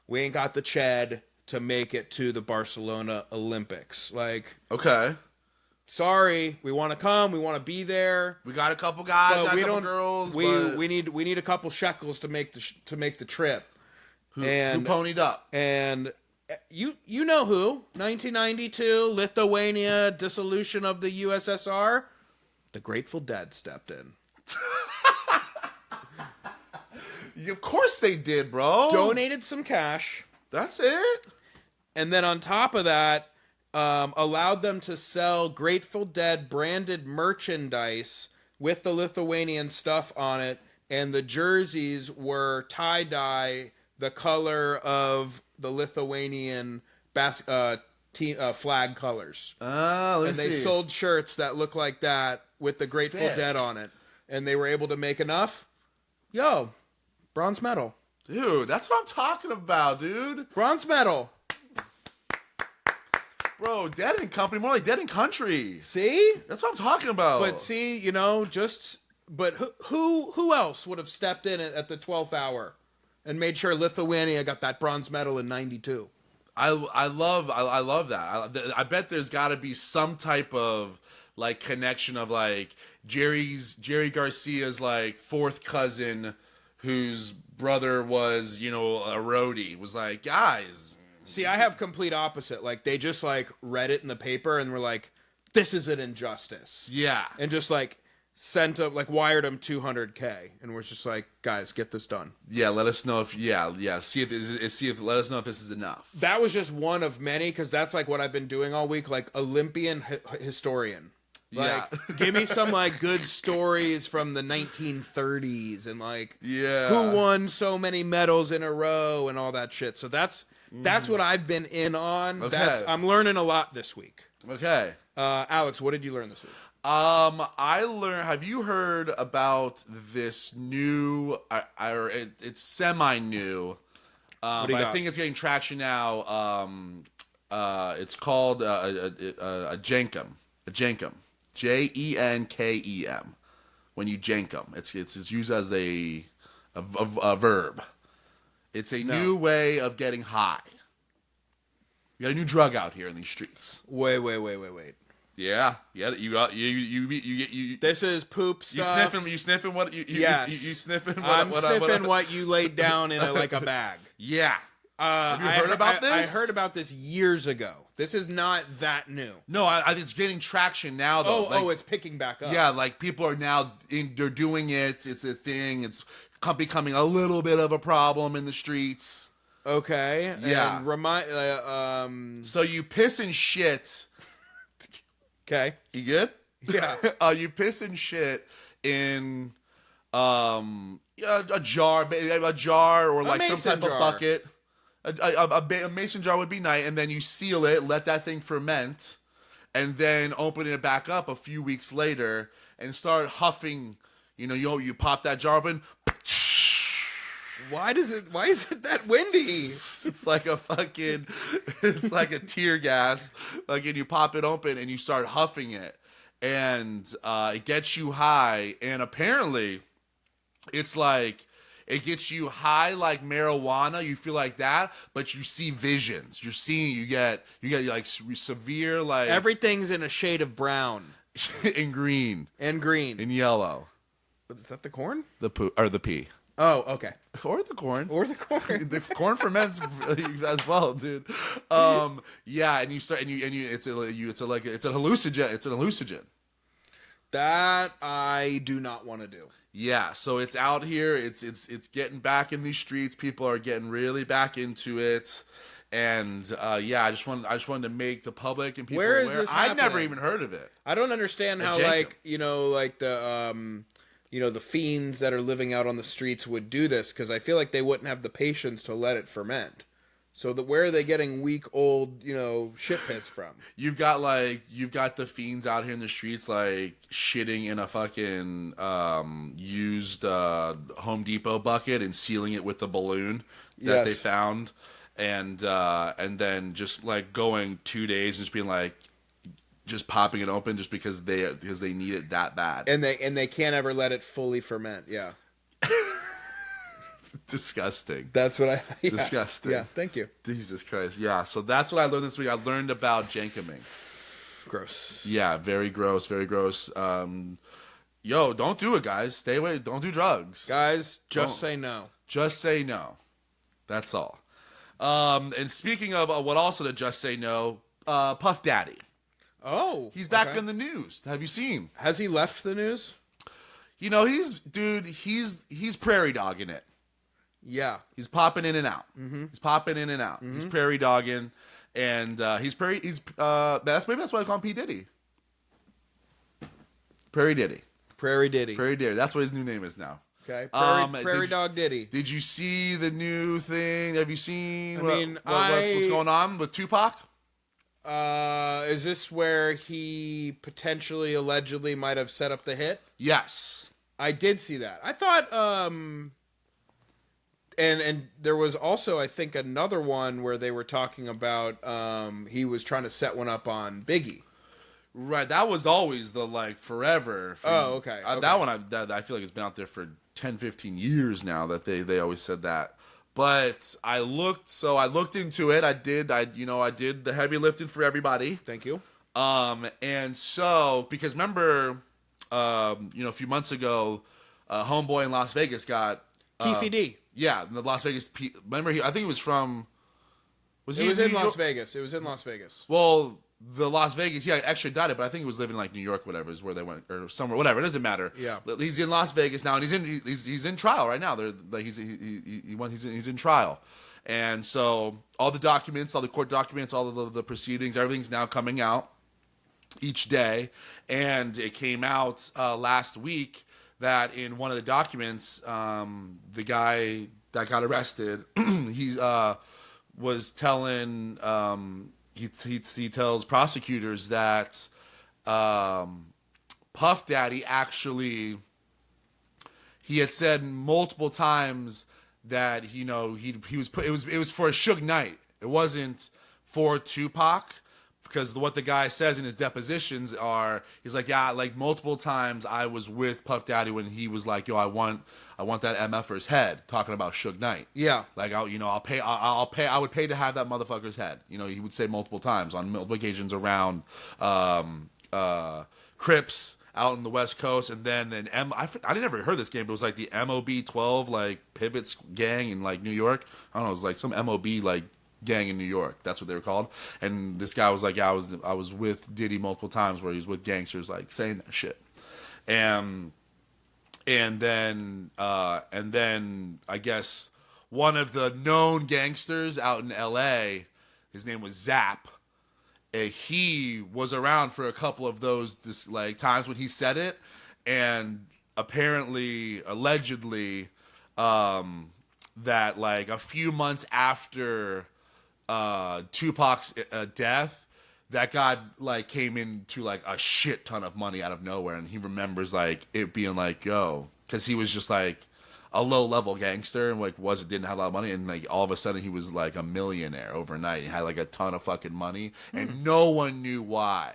[SPEAKER 2] we ain't got the Chad to make it to the Barcelona Olympics. Like,
[SPEAKER 1] okay,
[SPEAKER 2] sorry, we want to come, we want to be there.
[SPEAKER 1] We got a couple guys, got a couple girls.
[SPEAKER 2] We need a couple shekels to make the trip.
[SPEAKER 1] Who ponied up?
[SPEAKER 2] And you know who? 1992, Lithuania, dissolution of the USSR. The Grateful Dead stepped in.
[SPEAKER 1] Of course they did, bro.
[SPEAKER 2] Donated some cash.
[SPEAKER 1] That's it.
[SPEAKER 2] And then on top of that, allowed them to sell Grateful Dead branded merchandise with the Lithuanian stuff on it. And the jerseys were tie-dye, the color of the Lithuanian flag colors.
[SPEAKER 1] And
[SPEAKER 2] they sold shirts that look like that with the Grateful Dead on it. And they were able to make enough. Yo, bronze medal.
[SPEAKER 1] Dude, that's what I'm talking about, dude.
[SPEAKER 2] Bronze medal.
[SPEAKER 1] Bro, Dead in Company, more like Dead in Country.
[SPEAKER 2] See?
[SPEAKER 1] That's what I'm talking about.
[SPEAKER 2] But see, but who else would have stepped in at the 12th hour and made sure Lithuania got that bronze medal in 92?
[SPEAKER 1] I love that. I bet there's got to be some type of like connection of like Jerry Garcia's like fourth cousin whose brother was, a roadie, was like, guys.
[SPEAKER 2] See, I have complete opposite. Like they just like read it in the paper and were like, this is an injustice.
[SPEAKER 1] Yeah.
[SPEAKER 2] And just like wired him $200K and was just like, guys, get this done.
[SPEAKER 1] Yeah, let us know if let us know if this is enough.
[SPEAKER 2] That was just one of many, because that's like what I've been doing all week, like Olympian historian. Like, give me some like good stories from the 1930s and like who won so many medals in a row and all that shit. So that's what I've been in on.
[SPEAKER 1] Okay.
[SPEAKER 2] I'm learning a lot this week.
[SPEAKER 1] Okay.
[SPEAKER 2] Alex, what did you learn this week?
[SPEAKER 1] I learned. Have you heard about this new? It's semi-new, but I think it's getting traction now. It's called a jenkem. A jenkem. Jenkem. When you jenkem, it's used as a verb. It's a new way of getting high. You got a new drug out here in these streets.
[SPEAKER 2] Wait.
[SPEAKER 1] Yeah. You.
[SPEAKER 2] This is poop stuff.
[SPEAKER 1] You sniffing what?
[SPEAKER 2] Yes.
[SPEAKER 1] You sniffing what?
[SPEAKER 2] I'm sniffing what you laid down in a bag.
[SPEAKER 1] Yeah. Have you heard about this?
[SPEAKER 2] I heard about this years ago. This is not that new.
[SPEAKER 1] No, it's getting traction now, though.
[SPEAKER 2] It's picking back up.
[SPEAKER 1] Yeah, like people are now they're doing it. It's a thing. It's becoming a little bit of a problem in the streets.
[SPEAKER 2] Okay.
[SPEAKER 1] Yeah.
[SPEAKER 2] And
[SPEAKER 1] So you piss and shit.
[SPEAKER 2] Okay.
[SPEAKER 1] You good?
[SPEAKER 2] Yeah.
[SPEAKER 1] You piss and shit in a jar or like some type of bucket. A mason jar would be nice, and then you seal it, let that thing ferment, and then open it back up a few weeks later and start huffing. You pop that jar open.
[SPEAKER 2] Why is it that windy?
[SPEAKER 1] It's like it's like a tear gas. Like, and you pop it open and you start huffing it, and it gets you high. And apparently, it's like it gets you high like marijuana. You feel like that, but you see visions. You get like severe like
[SPEAKER 2] everything's in a shade of brown
[SPEAKER 1] and green
[SPEAKER 2] and
[SPEAKER 1] yellow.
[SPEAKER 2] Is that the corn?
[SPEAKER 1] The pea.
[SPEAKER 2] Oh, okay.
[SPEAKER 1] Or the corn.
[SPEAKER 2] The
[SPEAKER 1] corn ferments as well, dude. Yeah, and you start and you it's an hallucinogen. It's an hallucinogen.
[SPEAKER 2] That I do not want to do.
[SPEAKER 1] Yeah, so it's out here. It's getting back in these streets. People are getting really back into it. And I just wanted to make the public and people
[SPEAKER 2] Where is
[SPEAKER 1] aware.
[SPEAKER 2] this
[SPEAKER 1] I've never
[SPEAKER 2] happening?
[SPEAKER 1] even heard of it.
[SPEAKER 2] I don't understand how the fiends that are living out on the streets would do this, because I feel like they wouldn't have the patience to let it ferment. So where are they getting weak old shit piss from? You've got
[SPEAKER 1] the fiends out here in the streets like shitting in a fucking used Home Depot bucket and sealing it with a balloon that they found, and then just like going 2 days and just being like, just popping it open just because they need it that bad,
[SPEAKER 2] and they can't ever let it fully ferment. Yeah.
[SPEAKER 1] Disgusting.
[SPEAKER 2] That's what
[SPEAKER 1] disgusting.
[SPEAKER 2] Yeah, thank you.
[SPEAKER 1] Jesus Christ. Yeah, so that's what I learned this week. I learned about jenkeming.
[SPEAKER 2] Gross.
[SPEAKER 1] Yeah, very gross, very gross. Yo, don't do it, guys. Stay away. Don't do drugs.
[SPEAKER 2] Guys, just say no.
[SPEAKER 1] Just say no. That's all. And speaking of what also to just say no, Puff Daddy.
[SPEAKER 2] Oh,
[SPEAKER 1] He's back
[SPEAKER 2] okay.
[SPEAKER 1] in the news. Have you seen?
[SPEAKER 2] Has he left the news?
[SPEAKER 1] You know, he's prairie dogging it.
[SPEAKER 2] Yeah.
[SPEAKER 1] He's popping in and out. Mm-hmm. He's popping in and out. Mm-hmm. He's prairie dogging, and that's why I call him P Diddy. Prairie Diddy.
[SPEAKER 2] Prairie Diddy.
[SPEAKER 1] Prairie Diddy. That's what his new name is now.
[SPEAKER 2] Okay. Prairie Dog Diddy.
[SPEAKER 1] Did you see the new thing? Have you seen?
[SPEAKER 2] I
[SPEAKER 1] what's going on with Tupac?
[SPEAKER 2] Is this where he potentially, allegedly, might have set up the hit?
[SPEAKER 1] Yes.
[SPEAKER 2] I did see that. I thought, and there was also, I think, another one where they were talking about he was trying to set one up on Biggie.
[SPEAKER 1] Right, that was always the forever.
[SPEAKER 2] Okay.
[SPEAKER 1] That one I feel like it's been out there for 10, 15 years now that they always said that. But I looked into it. I did the heavy lifting for everybody.
[SPEAKER 2] Thank you.
[SPEAKER 1] And so because remember, a few months ago, Homeboy in Las Vegas got
[SPEAKER 2] Keefy D.
[SPEAKER 1] Yeah, the Las Vegas. Remember, I think it was from.
[SPEAKER 2] It was in Las Vegas. It was in Las Vegas.
[SPEAKER 1] Well, the Las Vegas, yeah, extradited, but I think he was living in New York, whatever is where they went, or somewhere, whatever. It doesn't matter.
[SPEAKER 2] Yeah,
[SPEAKER 1] he's in Las Vegas now, and he's in trial right now. He's in trial, and so all the documents, all the court documents, all of the proceedings, everything's now coming out each day, and it came out last week that in one of the documents, the guy that got arrested, he was telling. He tells prosecutors that Puff Daddy actually, he had said multiple times that he was put, it was for a Suge Knight. It wasn't for Tupac, because what the guy says in his depositions he's like, yeah, multiple times I was with Puff Daddy when he was like, yo, I want that MFer's head, talking about Suge Knight.
[SPEAKER 2] Yeah.
[SPEAKER 1] I would pay to have that motherfucker's head. He would say multiple times on multiple occasions around Crips out in the West Coast, and then I never heard this game, but it was like the MOB 12 pivots gang in New York. I don't know, it was like some MOB gang in New York. That's what they were called. And this guy was like, yeah, I was with Diddy multiple times where he was with gangsters saying that shit. And then I guess one of the known gangsters out in LA, his name was Zap. He was around for a couple of those times when he said it, and allegedly, that a few months after Tupac's death, that guy came into a shit ton of money out of nowhere, and he remembers it being yo, because he was just a low level gangster and didn't have a lot of money, and all of a sudden he was a millionaire overnight. He had a ton of fucking money, and no one knew why.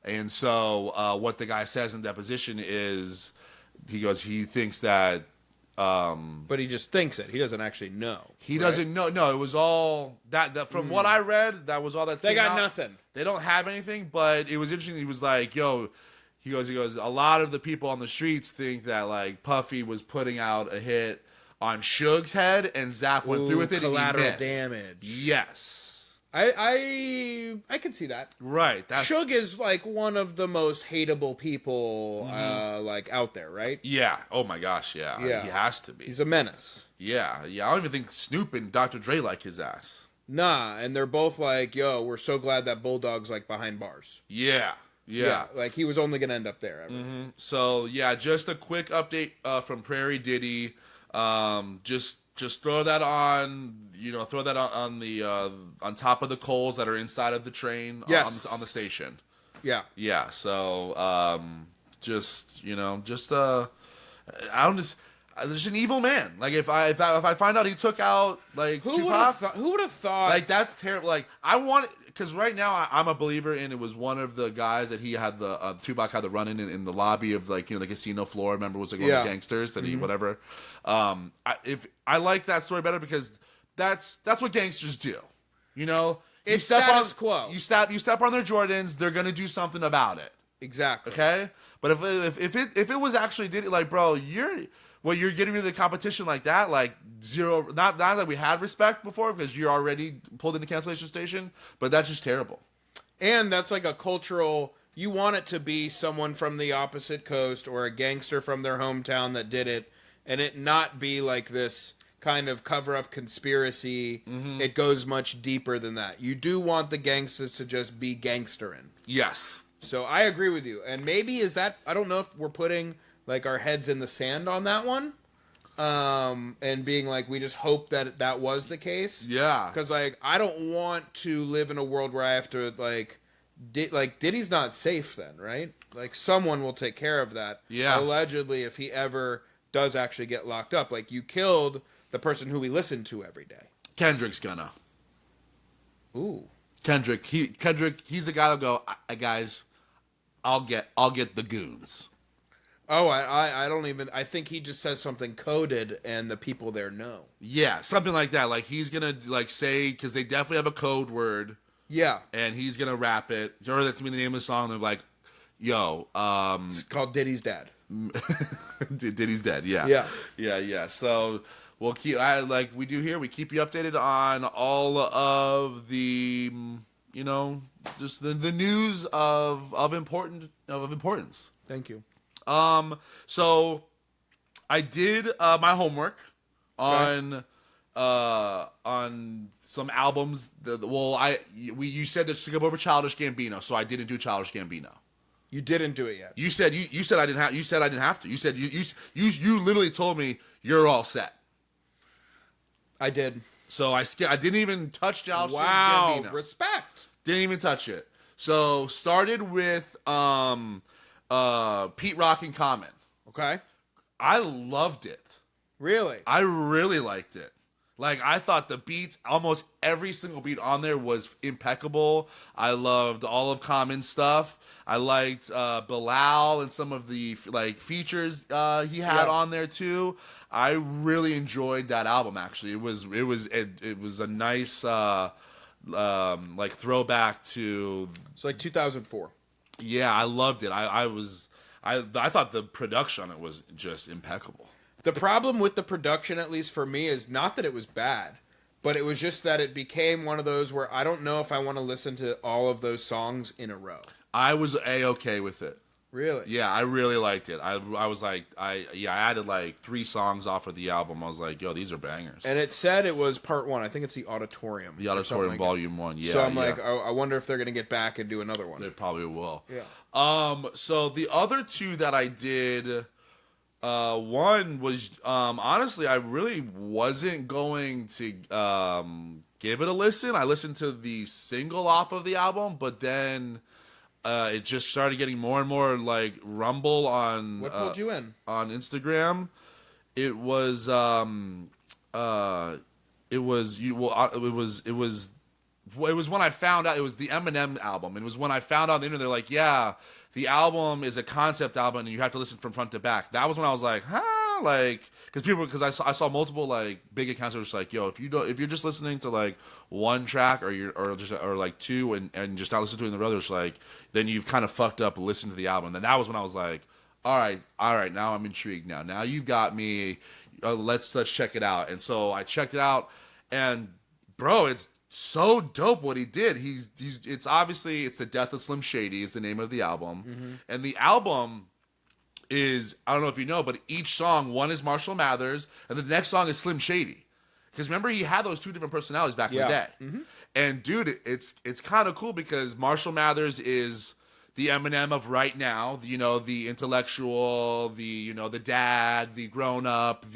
[SPEAKER 1] And so what the guy says in deposition is he thinks that.
[SPEAKER 2] But he just thinks it. He doesn't actually know.
[SPEAKER 1] He doesn't know. No, it was all that from what I read, that was all that
[SPEAKER 2] they got
[SPEAKER 1] out.
[SPEAKER 2] Nothing.
[SPEAKER 1] They don't have anything, but it was interesting. He was like, yo, he goes, a lot of the people on the streets think that Puffy was putting out a hit on Suge's head, and Zap went through with it.
[SPEAKER 2] Collateral
[SPEAKER 1] and he missed.
[SPEAKER 2] damage.
[SPEAKER 1] Yes.
[SPEAKER 2] I can see that.
[SPEAKER 1] Right.
[SPEAKER 2] Suge is one of the most hateable people out there, right?
[SPEAKER 1] Yeah. Oh my gosh, yeah.
[SPEAKER 2] Yeah.
[SPEAKER 1] He has to be.
[SPEAKER 2] He's a menace.
[SPEAKER 1] Yeah. I don't even think Snoop and Dr. Dre like his ass.
[SPEAKER 2] Nah, and they're both yo, we're so glad that Bulldog's behind bars.
[SPEAKER 1] Yeah. Yeah.
[SPEAKER 2] He was only gonna end up there.
[SPEAKER 1] Mm-hmm. So yeah, just a quick update from Prairie Diddy. Just throw that on, on the on top of the coals that are inside of the train.
[SPEAKER 2] Yes.
[SPEAKER 1] on the station.
[SPEAKER 2] Yeah.
[SPEAKER 1] Yeah. So just there's an evil man. If I find out he took out
[SPEAKER 2] who would have thought
[SPEAKER 1] that's terrible. I want, because right now I'm a believer in, it was one of the guys that he had Tupac had the run in the lobby of the casino floor. Remember, it was one of the gangsters that he whatever. I like that story better because that's what gangsters do.
[SPEAKER 2] It's status quo.
[SPEAKER 1] You step on their Jordans, they're gonna do something about it.
[SPEAKER 2] Exactly.
[SPEAKER 1] Okay, but if it was actually bro, Well, you're getting into the competition like that, like zero. Not that we had respect before because you're already pulled into cancellation station, but that's just terrible.
[SPEAKER 2] And that's like a cultural. You want it to be someone from the opposite coast or a gangster from their hometown that did it, and it not be like this kind of cover-up conspiracy. It goes much deeper than that. You do want the gangsters to just be gangsterin'.
[SPEAKER 1] Yes.
[SPEAKER 2] So I agree with you. And maybe is that, I don't know if we're putting like our heads in the sand on that one. And being like, we just hope that that was the case.
[SPEAKER 1] Yeah.
[SPEAKER 2] Because like, I don't want to live in a world where I have to like Diddy's not safe then, right? Like someone will take care of that.
[SPEAKER 1] Yeah.
[SPEAKER 2] Allegedly, if he ever does actually get locked up, like you killed the person who we listen to every day.
[SPEAKER 1] Kendrick's gonna.
[SPEAKER 2] Ooh.
[SPEAKER 1] Kendrick, he's the guy that'll go, guys, I'll get the goons.
[SPEAKER 2] Oh, I don't even. I think he just says something coded, and the people there know.
[SPEAKER 1] Yeah, something like that. Like he's gonna like say, because they definitely have a code word.
[SPEAKER 2] Yeah,
[SPEAKER 1] and he's gonna rap it. Or that's gonna be the name of the song. They're like, "Yo,
[SPEAKER 2] it's called Diddy's Dad."
[SPEAKER 1] Diddy's dead. Yeah. So we'll keep, like we do here. We keep you updated on all of the, just the news of importance.
[SPEAKER 2] Thank you.
[SPEAKER 1] So I did my homework on some albums. You said to skip over Childish Gambino, so I didn't do Childish Gambino.
[SPEAKER 2] You didn't do it yet.
[SPEAKER 1] You said I didn't have. You said I didn't have to. You said you literally told me you're all set.
[SPEAKER 2] I did.
[SPEAKER 1] So I didn't even touch Childish
[SPEAKER 2] Wow,
[SPEAKER 1] Gambino.
[SPEAKER 2] respect.
[SPEAKER 1] Didn't even touch it. So started with Pete Rock and Common.
[SPEAKER 2] Okay.
[SPEAKER 1] I loved it.
[SPEAKER 2] Really?
[SPEAKER 1] I really liked it. Like, I thought the beats, almost every single beat on there was impeccable. I loved all of Common's stuff. I liked Bilal and some of the features he had on there too. I really enjoyed that album. Actually, it was a nice throwback to.
[SPEAKER 2] It's like 2004.
[SPEAKER 1] Yeah, I loved it. I thought the production on it was just impeccable.
[SPEAKER 2] The problem with the production, at least for me, is not that it was bad, but it was just that it became one of those where I don't know if I want to listen to all of those songs in a row.
[SPEAKER 1] I was A-okay with it.
[SPEAKER 2] Really?
[SPEAKER 1] Yeah, I really liked it. I was like, I added like 3 songs off of the album. I was like, yo, these are bangers.
[SPEAKER 2] And it said it was part 1. I think it's the Auditorium.
[SPEAKER 1] The Auditorium
[SPEAKER 2] like
[SPEAKER 1] Volume 1, yeah.
[SPEAKER 2] So I'm like, I wonder if they're going to get back and do another one.
[SPEAKER 1] They probably will.
[SPEAKER 2] Yeah.
[SPEAKER 1] So the other 2 that I did, one was, honestly, I really wasn't going to give it a listen. I listened to the single off of the album, but then it just started getting more and more like rumble on
[SPEAKER 2] What pulled you in?
[SPEAKER 1] On Instagram. It was when I found out it was the Eminem album. It was when I found out on the internet, they're like, yeah, the album is a concept album and you have to listen from front to back. That was when I was like, huh? Like, because I saw multiple like big accounts that were just like, yo, if you're just listening to like one track or like 2 and just not listen to it in the others, like, then you've kind of fucked up listening to the album. And that was when I was like, all right, now I'm intrigued. Now you've got me. Let's check it out. And so I checked it out, and bro, it's so dope what he did. It's obviously the Death of Slim Shady is the name of the album, and the album is, I don't know if you know, but each song, one is Marshall Mathers, and the next song is Slim Shady. Because remember, he had those 2 different personalities back in the day. And dude, it's kind of cool because Marshall Mathers is the Eminem of right now, the intellectual, the dad, the grown up, not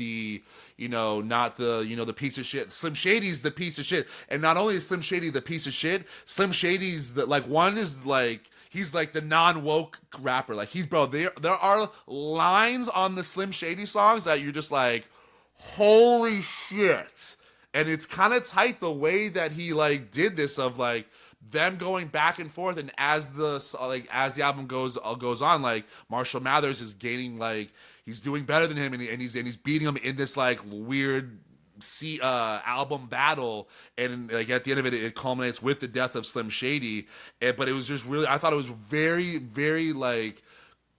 [SPEAKER 1] the piece of shit. Slim Shady's the piece of shit. And not only is Slim Shady the piece of shit, Slim Shady's one is like, he's like the non-woke rapper. Like there are lines on the Slim Shady songs that you're just like, holy shit. And it's kind of tight the way that he like did this of like them going back and forth, and as the album goes on, like Marshall Mathers is gaining, like he's doing better than him, and he's beating him in this like weird album battle, and like at the end of it, it culminates with the death of Slim Shady. But it was just really, I thought it was very, very like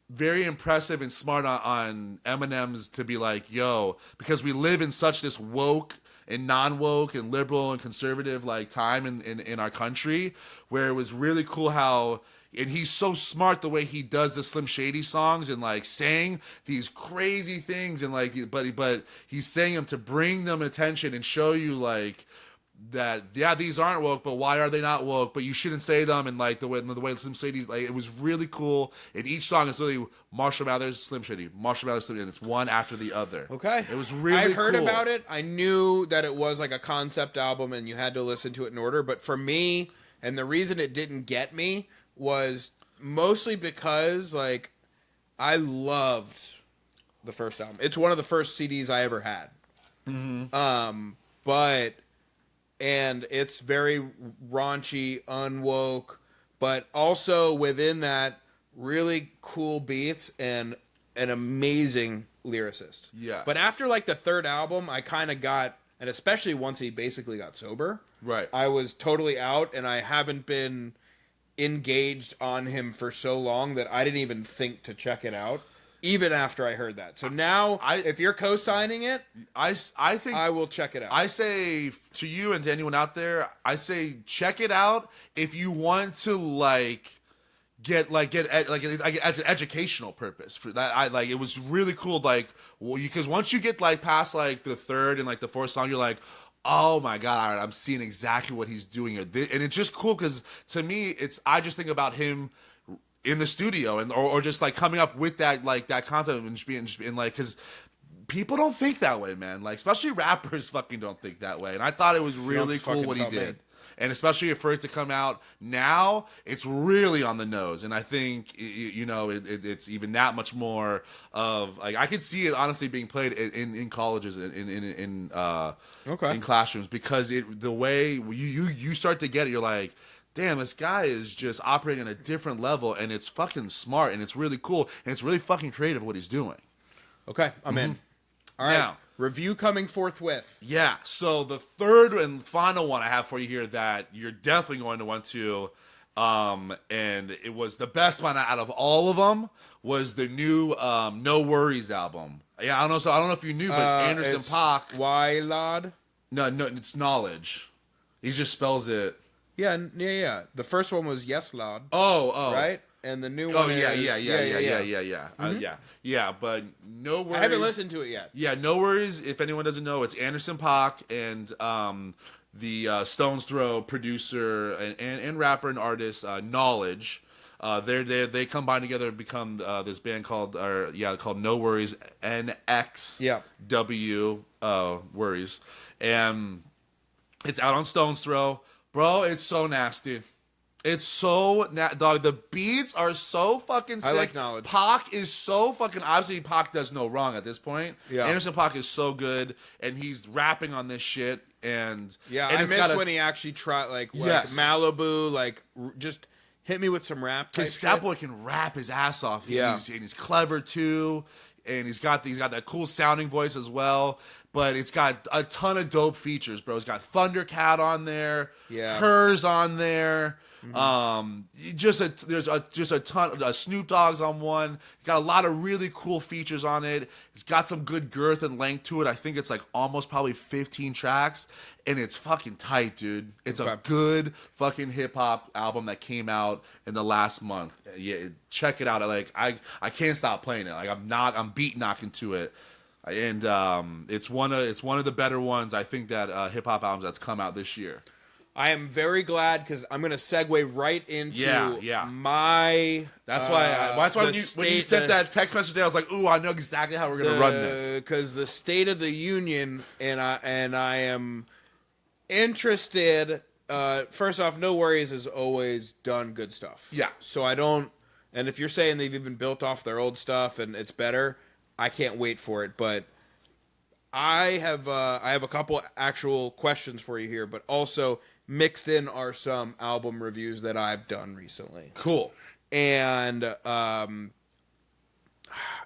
[SPEAKER 1] very impressive and smart on Eminem's to be like, yo, because we live in such this woke and non-woke and liberal and conservative like time in our country, where it was really cool how, and he's so smart the way he does the Slim Shady songs and like saying these crazy things and like, but he's saying them to bring them attention and show you like that, yeah, these aren't woke, but why are they not woke? But you shouldn't say them, and like the way Slim Shady, like it was really cool. And each song is literally Marshall Mathers, Slim Shady, Marshall Mathers, Slim Shady, and it's one after the other.
[SPEAKER 2] Okay,
[SPEAKER 1] it was really.
[SPEAKER 2] I heard
[SPEAKER 1] cool.
[SPEAKER 2] about it. I knew that it was like a concept album, and you had to listen to it in order. But for me, and the reason it didn't get me was mostly because like I loved the first album. It's one of the first CDs I ever had. But. And it's very raunchy, unwoke, but also within that, really cool beats and an amazing lyricist.
[SPEAKER 1] Yeah.
[SPEAKER 2] But after like the third album, I kind of got, and especially once he basically got sober,
[SPEAKER 1] right?
[SPEAKER 2] I was totally out, and I haven't been engaged on him for so long that I didn't even think to check it out. Even after I heard that. So now, if you're co-signing it,
[SPEAKER 1] I think
[SPEAKER 2] I will check it out.
[SPEAKER 1] I say to you and to anyone out there, I say check it out if you want to get as an educational purpose for that. I like, it was really cool. Like, well, because once you get like past like the third and like the fourth song, you're like, oh my God, I'm seeing exactly what he's doing here. And it's just cool because to me, I just think about him in the studio and or just like coming up with that like that content and just being like, because people don't think that way, man. Like especially rappers fucking don't think that way. And I thought it was really cool what he did. And especially for it to come out now, it's really on the nose. And I think it's even that much more of like, I could see it honestly being played in colleges in classrooms, because the way you start to get it, you're like, damn, this guy is just operating on a different level, and it's fucking smart, and it's really cool, and it's really fucking creative what he's doing.
[SPEAKER 2] Okay, I'm in. All right, now, review coming forthwith.
[SPEAKER 1] Yeah, so the third and final one I have for you here that you're definitely going to want to, and it was the best one out of all of them, was the new No Worries album. Yeah, I don't know if you knew, but Anderson .Paak.
[SPEAKER 2] Why, Lod?
[SPEAKER 1] No, it's Knowledge. He just spells it.
[SPEAKER 2] Yeah. The first one was Yes, Lord.
[SPEAKER 1] Oh.
[SPEAKER 2] Right? And the new one
[SPEAKER 1] yeah.
[SPEAKER 2] Mm-hmm.
[SPEAKER 1] Yeah, but No Worries.
[SPEAKER 2] I haven't listened to it yet.
[SPEAKER 1] Yeah, No Worries, if anyone doesn't know, it's Anderson .Paak and the Stones Throw producer and rapper and artist, Knowledge. They combine together and become this band called No Worries, NXW Worries. And it's out on Stones Throw. Bro, it's so nasty. It's so dog. The beats are so fucking sick.
[SPEAKER 2] I like Knowledge.
[SPEAKER 1] Pac is so fucking, obviously Pac does no wrong at this point.
[SPEAKER 2] Yeah.
[SPEAKER 1] Anderson .Paak is so good, and he's rapping on this shit. And
[SPEAKER 2] I miss when he actually tried like Malibu, just hit me with some rap.
[SPEAKER 1] Because that boy can rap his ass off. And he's clever too, and he's got that cool sounding voice as well. But it's got a ton of dope features, bro. It's got Thundercat on there, Hers on there. Mm-hmm. There's a ton of Snoop Dogg's on one. It's got a lot of really cool features on it. It's got some good girth and length to it. I think it's like almost probably 15 tracks, and it's fucking tight, dude. It's a good fucking hip hop album that came out in the last month. Yeah, check it out. I can't stop playing it. Like I'm beat knocking to it. And it's one of the better ones, I think, that hip hop albums that's come out this year.
[SPEAKER 2] I am very glad, because I'm going to segue right into my.
[SPEAKER 1] That's why when you sent that text message there, I was like, "Ooh, I know exactly how we're going to run this."
[SPEAKER 2] Because the State of the Union, and I am interested. First off, No Worries has always done good stuff.
[SPEAKER 1] Yeah.
[SPEAKER 2] So I don't. And if you're saying they've even built off their old stuff and it's better, I can't wait for it. But I have a couple actual questions for you here, but also mixed in are some album reviews that I've done recently.
[SPEAKER 1] Cool.
[SPEAKER 2] And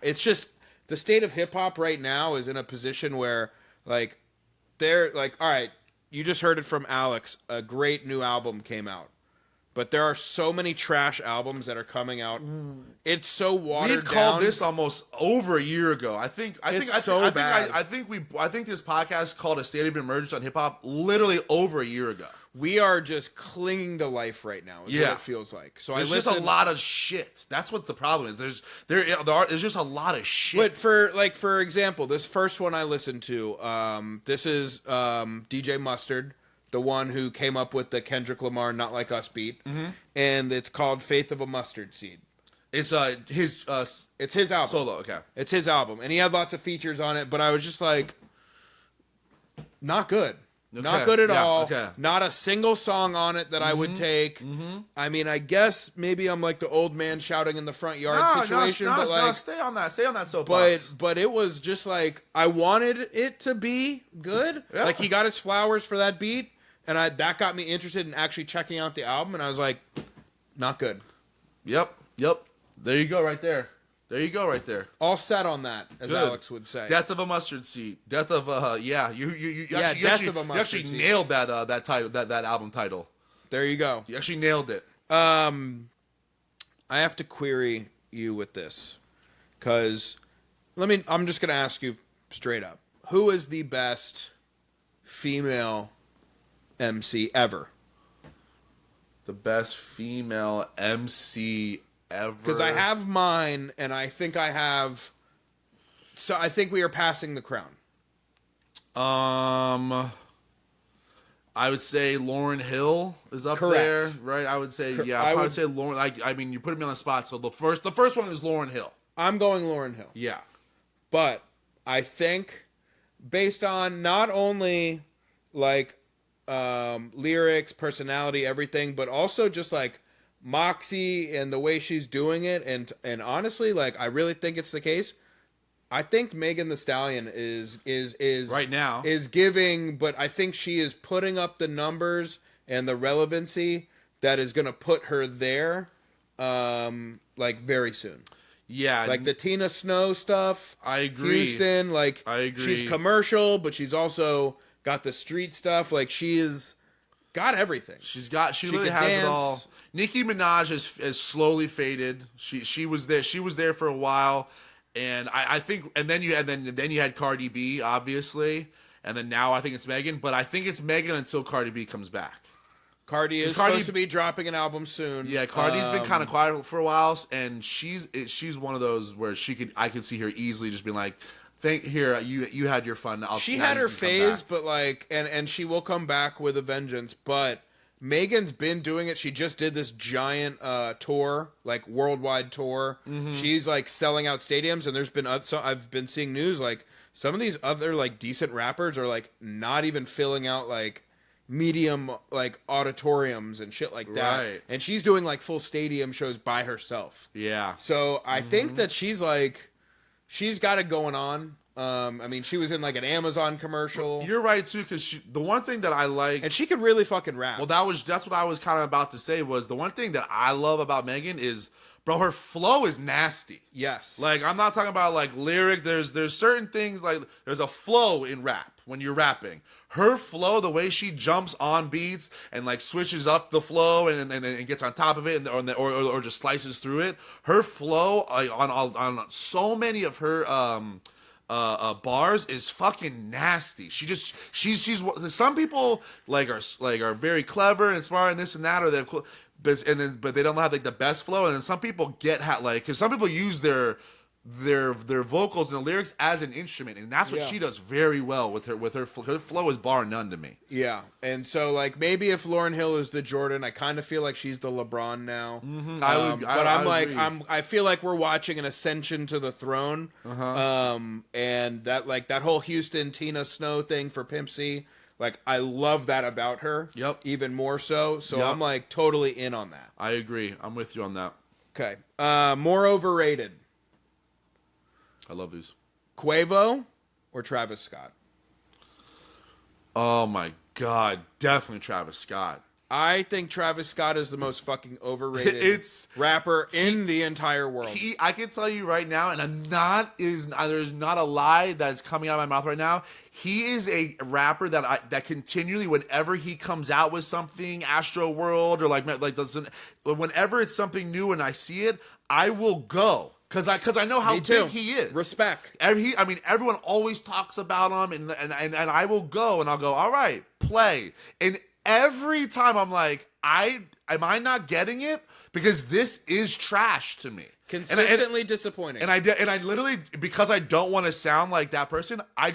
[SPEAKER 2] it's just the state of hip hop right now is in a position where they're like, all right, you just heard it from Alex, a great new album came out. But there are so many trash albums that are coming out. It's so watered
[SPEAKER 1] We've called
[SPEAKER 2] down.
[SPEAKER 1] this almost over a year ago. I think
[SPEAKER 2] bad.
[SPEAKER 1] I think this podcast called A State of Emergence on Hip Hop literally over a year ago.
[SPEAKER 2] We are just clinging to life right now. Is what it feels like. So
[SPEAKER 1] there's just a lot of shit. That's what the problem is. There's just a lot of shit.
[SPEAKER 2] But for example, this first one I listened to, this is DJ Mustard, the one who came up with the Kendrick Lamar "Not Like Us" beat, and it's called "Faith of a Mustard Seed."
[SPEAKER 1] It's
[SPEAKER 2] it's his album
[SPEAKER 1] solo. Okay,
[SPEAKER 2] it's his album, and he had lots of features on it. But I was just like, not good.
[SPEAKER 1] Okay.
[SPEAKER 2] Not good at all.
[SPEAKER 1] Okay.
[SPEAKER 2] Not a single song on it that I would take. I mean, I guess maybe I'm like the old man shouting in the front yard situation. But like,
[SPEAKER 1] stay on that soapbox.
[SPEAKER 2] But it was just like I wanted it to be good.
[SPEAKER 1] Yeah.
[SPEAKER 2] Like he got his flowers for that beat, and that got me interested in actually checking out the album. And I was like, not good.
[SPEAKER 1] Yep. There you go, right there.
[SPEAKER 2] All set on that, as
[SPEAKER 1] Good.
[SPEAKER 2] Alex would say.
[SPEAKER 1] Death of a Mustard Seed. Death of you actually nailed that title, that album title.
[SPEAKER 2] There you go.
[SPEAKER 1] You actually nailed it.
[SPEAKER 2] I have to query you with this, because I'm just gonna ask you straight up: who is the best female MC ever?
[SPEAKER 1] The best female MC ever.
[SPEAKER 2] Because I have mine, and I think I have. So I think we are passing the crown.
[SPEAKER 1] I would say Lauryn Hill is up
[SPEAKER 2] Correct.
[SPEAKER 1] there, right? I would say, yeah. I'd probably say Lauryn. I mean, you put me on the spot. So the first one is Lauryn Hill.
[SPEAKER 2] I'm going Lauryn Hill.
[SPEAKER 1] Yeah.
[SPEAKER 2] But I think, based on not only like lyrics, personality, everything, but also just like moxie and the way she's doing it, and honestly, like I really think it's the case. I think Megan Thee Stallion is
[SPEAKER 1] right now
[SPEAKER 2] is giving, but I think she is putting up the numbers and the relevancy that is going to put her there, like very soon.
[SPEAKER 1] Yeah,
[SPEAKER 2] like the Tina Snow stuff.
[SPEAKER 1] I agree.
[SPEAKER 2] Houston, like
[SPEAKER 1] I agree.
[SPEAKER 2] She's commercial, but she's also got the street stuff. Like she is got everything.
[SPEAKER 1] She literally has it all. Nicki Minaj has slowly faded. She was there. She was there for a while. And I think, and then you had Cardi B, obviously, and then now I think it's Megan. But I think it's Megan until Cardi B comes back.
[SPEAKER 2] Cardi is supposed to be dropping an album soon.
[SPEAKER 1] Yeah, Cardi's been kind of quiet for a while, and she's one of those where I could see her easily just being like, you had your fun.
[SPEAKER 2] She had her phase, but like, and she will come back with a vengeance. But Megan's been doing it. She just did this giant tour, like worldwide tour. Mm-hmm. She's like selling out stadiums, and there's been so I've been seeing news like some of these other like decent rappers are like not even filling out like medium like auditoriums and shit like that.
[SPEAKER 1] Right.
[SPEAKER 2] And she's doing like full stadium shows by herself.
[SPEAKER 1] Yeah.
[SPEAKER 2] So I think that she's got it going on. I mean, she was in like an Amazon commercial.
[SPEAKER 1] You're right too, because the one thing that I like,
[SPEAKER 2] and she could really fucking rap.
[SPEAKER 1] Well, that's what I was kind of about to say. Was the one thing that I love about Megan is, bro, her flow is nasty.
[SPEAKER 2] Yes.
[SPEAKER 1] Like I'm not talking about like lyric. There's certain things like there's a flow in rap when you're rapping. Her flow, the way she jumps on beats and like switches up the flow and gets on top of it or just slices through it. Her flow on so many of her bars is fucking nasty. She's some people are very clever and smart and this and that, or they're cool, but they don't have like the best flow, and then some people because some people use their vocals and the lyrics as an instrument, and that's what she does very well with her flow is bar none to me.
[SPEAKER 2] Yeah, and so like maybe if Lauryn Hill is the Jordan, I kind of feel like she's the LeBron now.
[SPEAKER 1] Mm-hmm.
[SPEAKER 2] I feel like we're watching an ascension to the throne.
[SPEAKER 1] Uh-huh.
[SPEAKER 2] And that whole Houston Tina Snow thing for Pimp C, like I love that about her.
[SPEAKER 1] Yep.
[SPEAKER 2] Even more so. So
[SPEAKER 1] yep.
[SPEAKER 2] I'm like totally in on that.
[SPEAKER 1] I agree. I'm with you on that.
[SPEAKER 2] Okay. More overrated.
[SPEAKER 1] I love these.
[SPEAKER 2] Quavo or Travis Scott?
[SPEAKER 1] Oh my God, definitely Travis Scott.
[SPEAKER 2] I think Travis Scott is the most fucking overrated rapper in the entire world.
[SPEAKER 1] I can tell you right now, and there's not a lie that's coming out of my mouth right now. He is a rapper that continually, whenever he comes out with something, Astro World or whenever it's something new and I see it, I will go. Because I know how big he is.
[SPEAKER 2] Respect.
[SPEAKER 1] Everyone always talks about him, and I will go, and I'll go, all right, play. And every time I'm like, am I not getting it? Because this is trash to me.
[SPEAKER 2] Consistently disappointing.
[SPEAKER 1] And I literally, because I don't want to sound like that person, I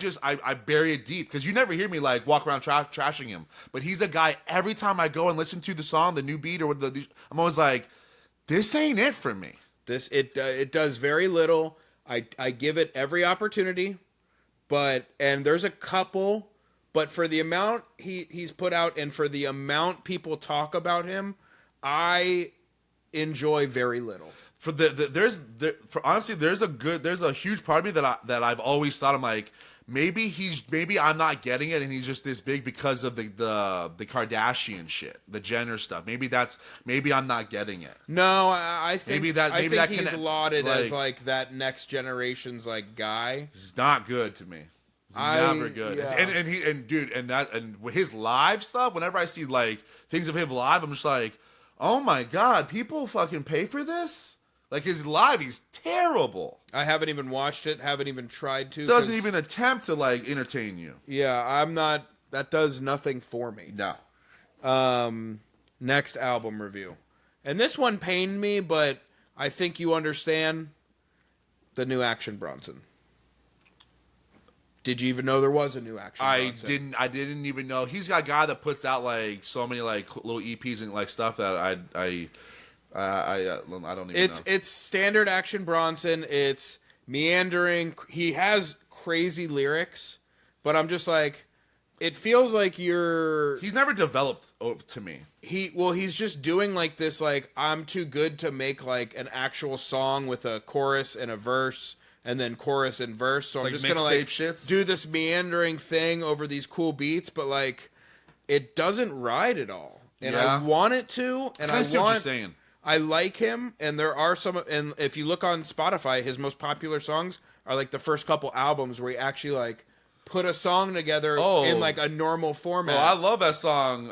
[SPEAKER 1] bury it deep. Because you never hear me like walk around trashing him. But he's a guy, every time I go and listen to the song, the new beat, or I'm always like, this ain't it for me.
[SPEAKER 2] It does very little. I give it every opportunity, and there's a couple, but for the amount he's put out and for the amount people talk about him, I enjoy very little.
[SPEAKER 1] Honestly, there's a huge part of me that I've always thought, I'm like, maybe I'm not getting it, and he's just this big because of the Kardashian shit, the Jenner stuff. Maybe I'm not getting it.
[SPEAKER 2] No, I think he's lauded
[SPEAKER 1] like,
[SPEAKER 2] as like that next generation's like guy.
[SPEAKER 1] It's not good to me. It's never good. Yeah. And with his live stuff, whenever I see like things of him live, I'm just like, oh my god, people fucking pay for this? Like his live, he's terrible.
[SPEAKER 2] I haven't even watched it. Haven't even tried to.
[SPEAKER 1] Doesn't even attempt to like entertain you.
[SPEAKER 2] Yeah, I'm not. That does nothing for me.
[SPEAKER 1] No.
[SPEAKER 2] Next album review, and this one pained me, but I think you understand. The new Action Bronson. Did you even know there was a new Action Bronson?
[SPEAKER 1] I didn't even know. He's got a guy that puts out like so many like little EPs and like stuff that I don't even know.
[SPEAKER 2] It's standard Action Bronson. It's meandering. He has crazy lyrics, but I'm just like, it feels like
[SPEAKER 1] he's never developed to me.
[SPEAKER 2] He's just doing like this, like, I'm too good to make like an actual song with a chorus and a verse and then chorus and verse. So I'm just gonna like do this meandering thing over these cool beats, but like it doesn't ride at all. And I want it to, and I
[SPEAKER 1] see what you're saying.
[SPEAKER 2] I like him, and there are some, and if you look on Spotify, his most popular songs are like the first couple albums where he actually like put a song together in like a normal format.
[SPEAKER 1] Oh, I love that song,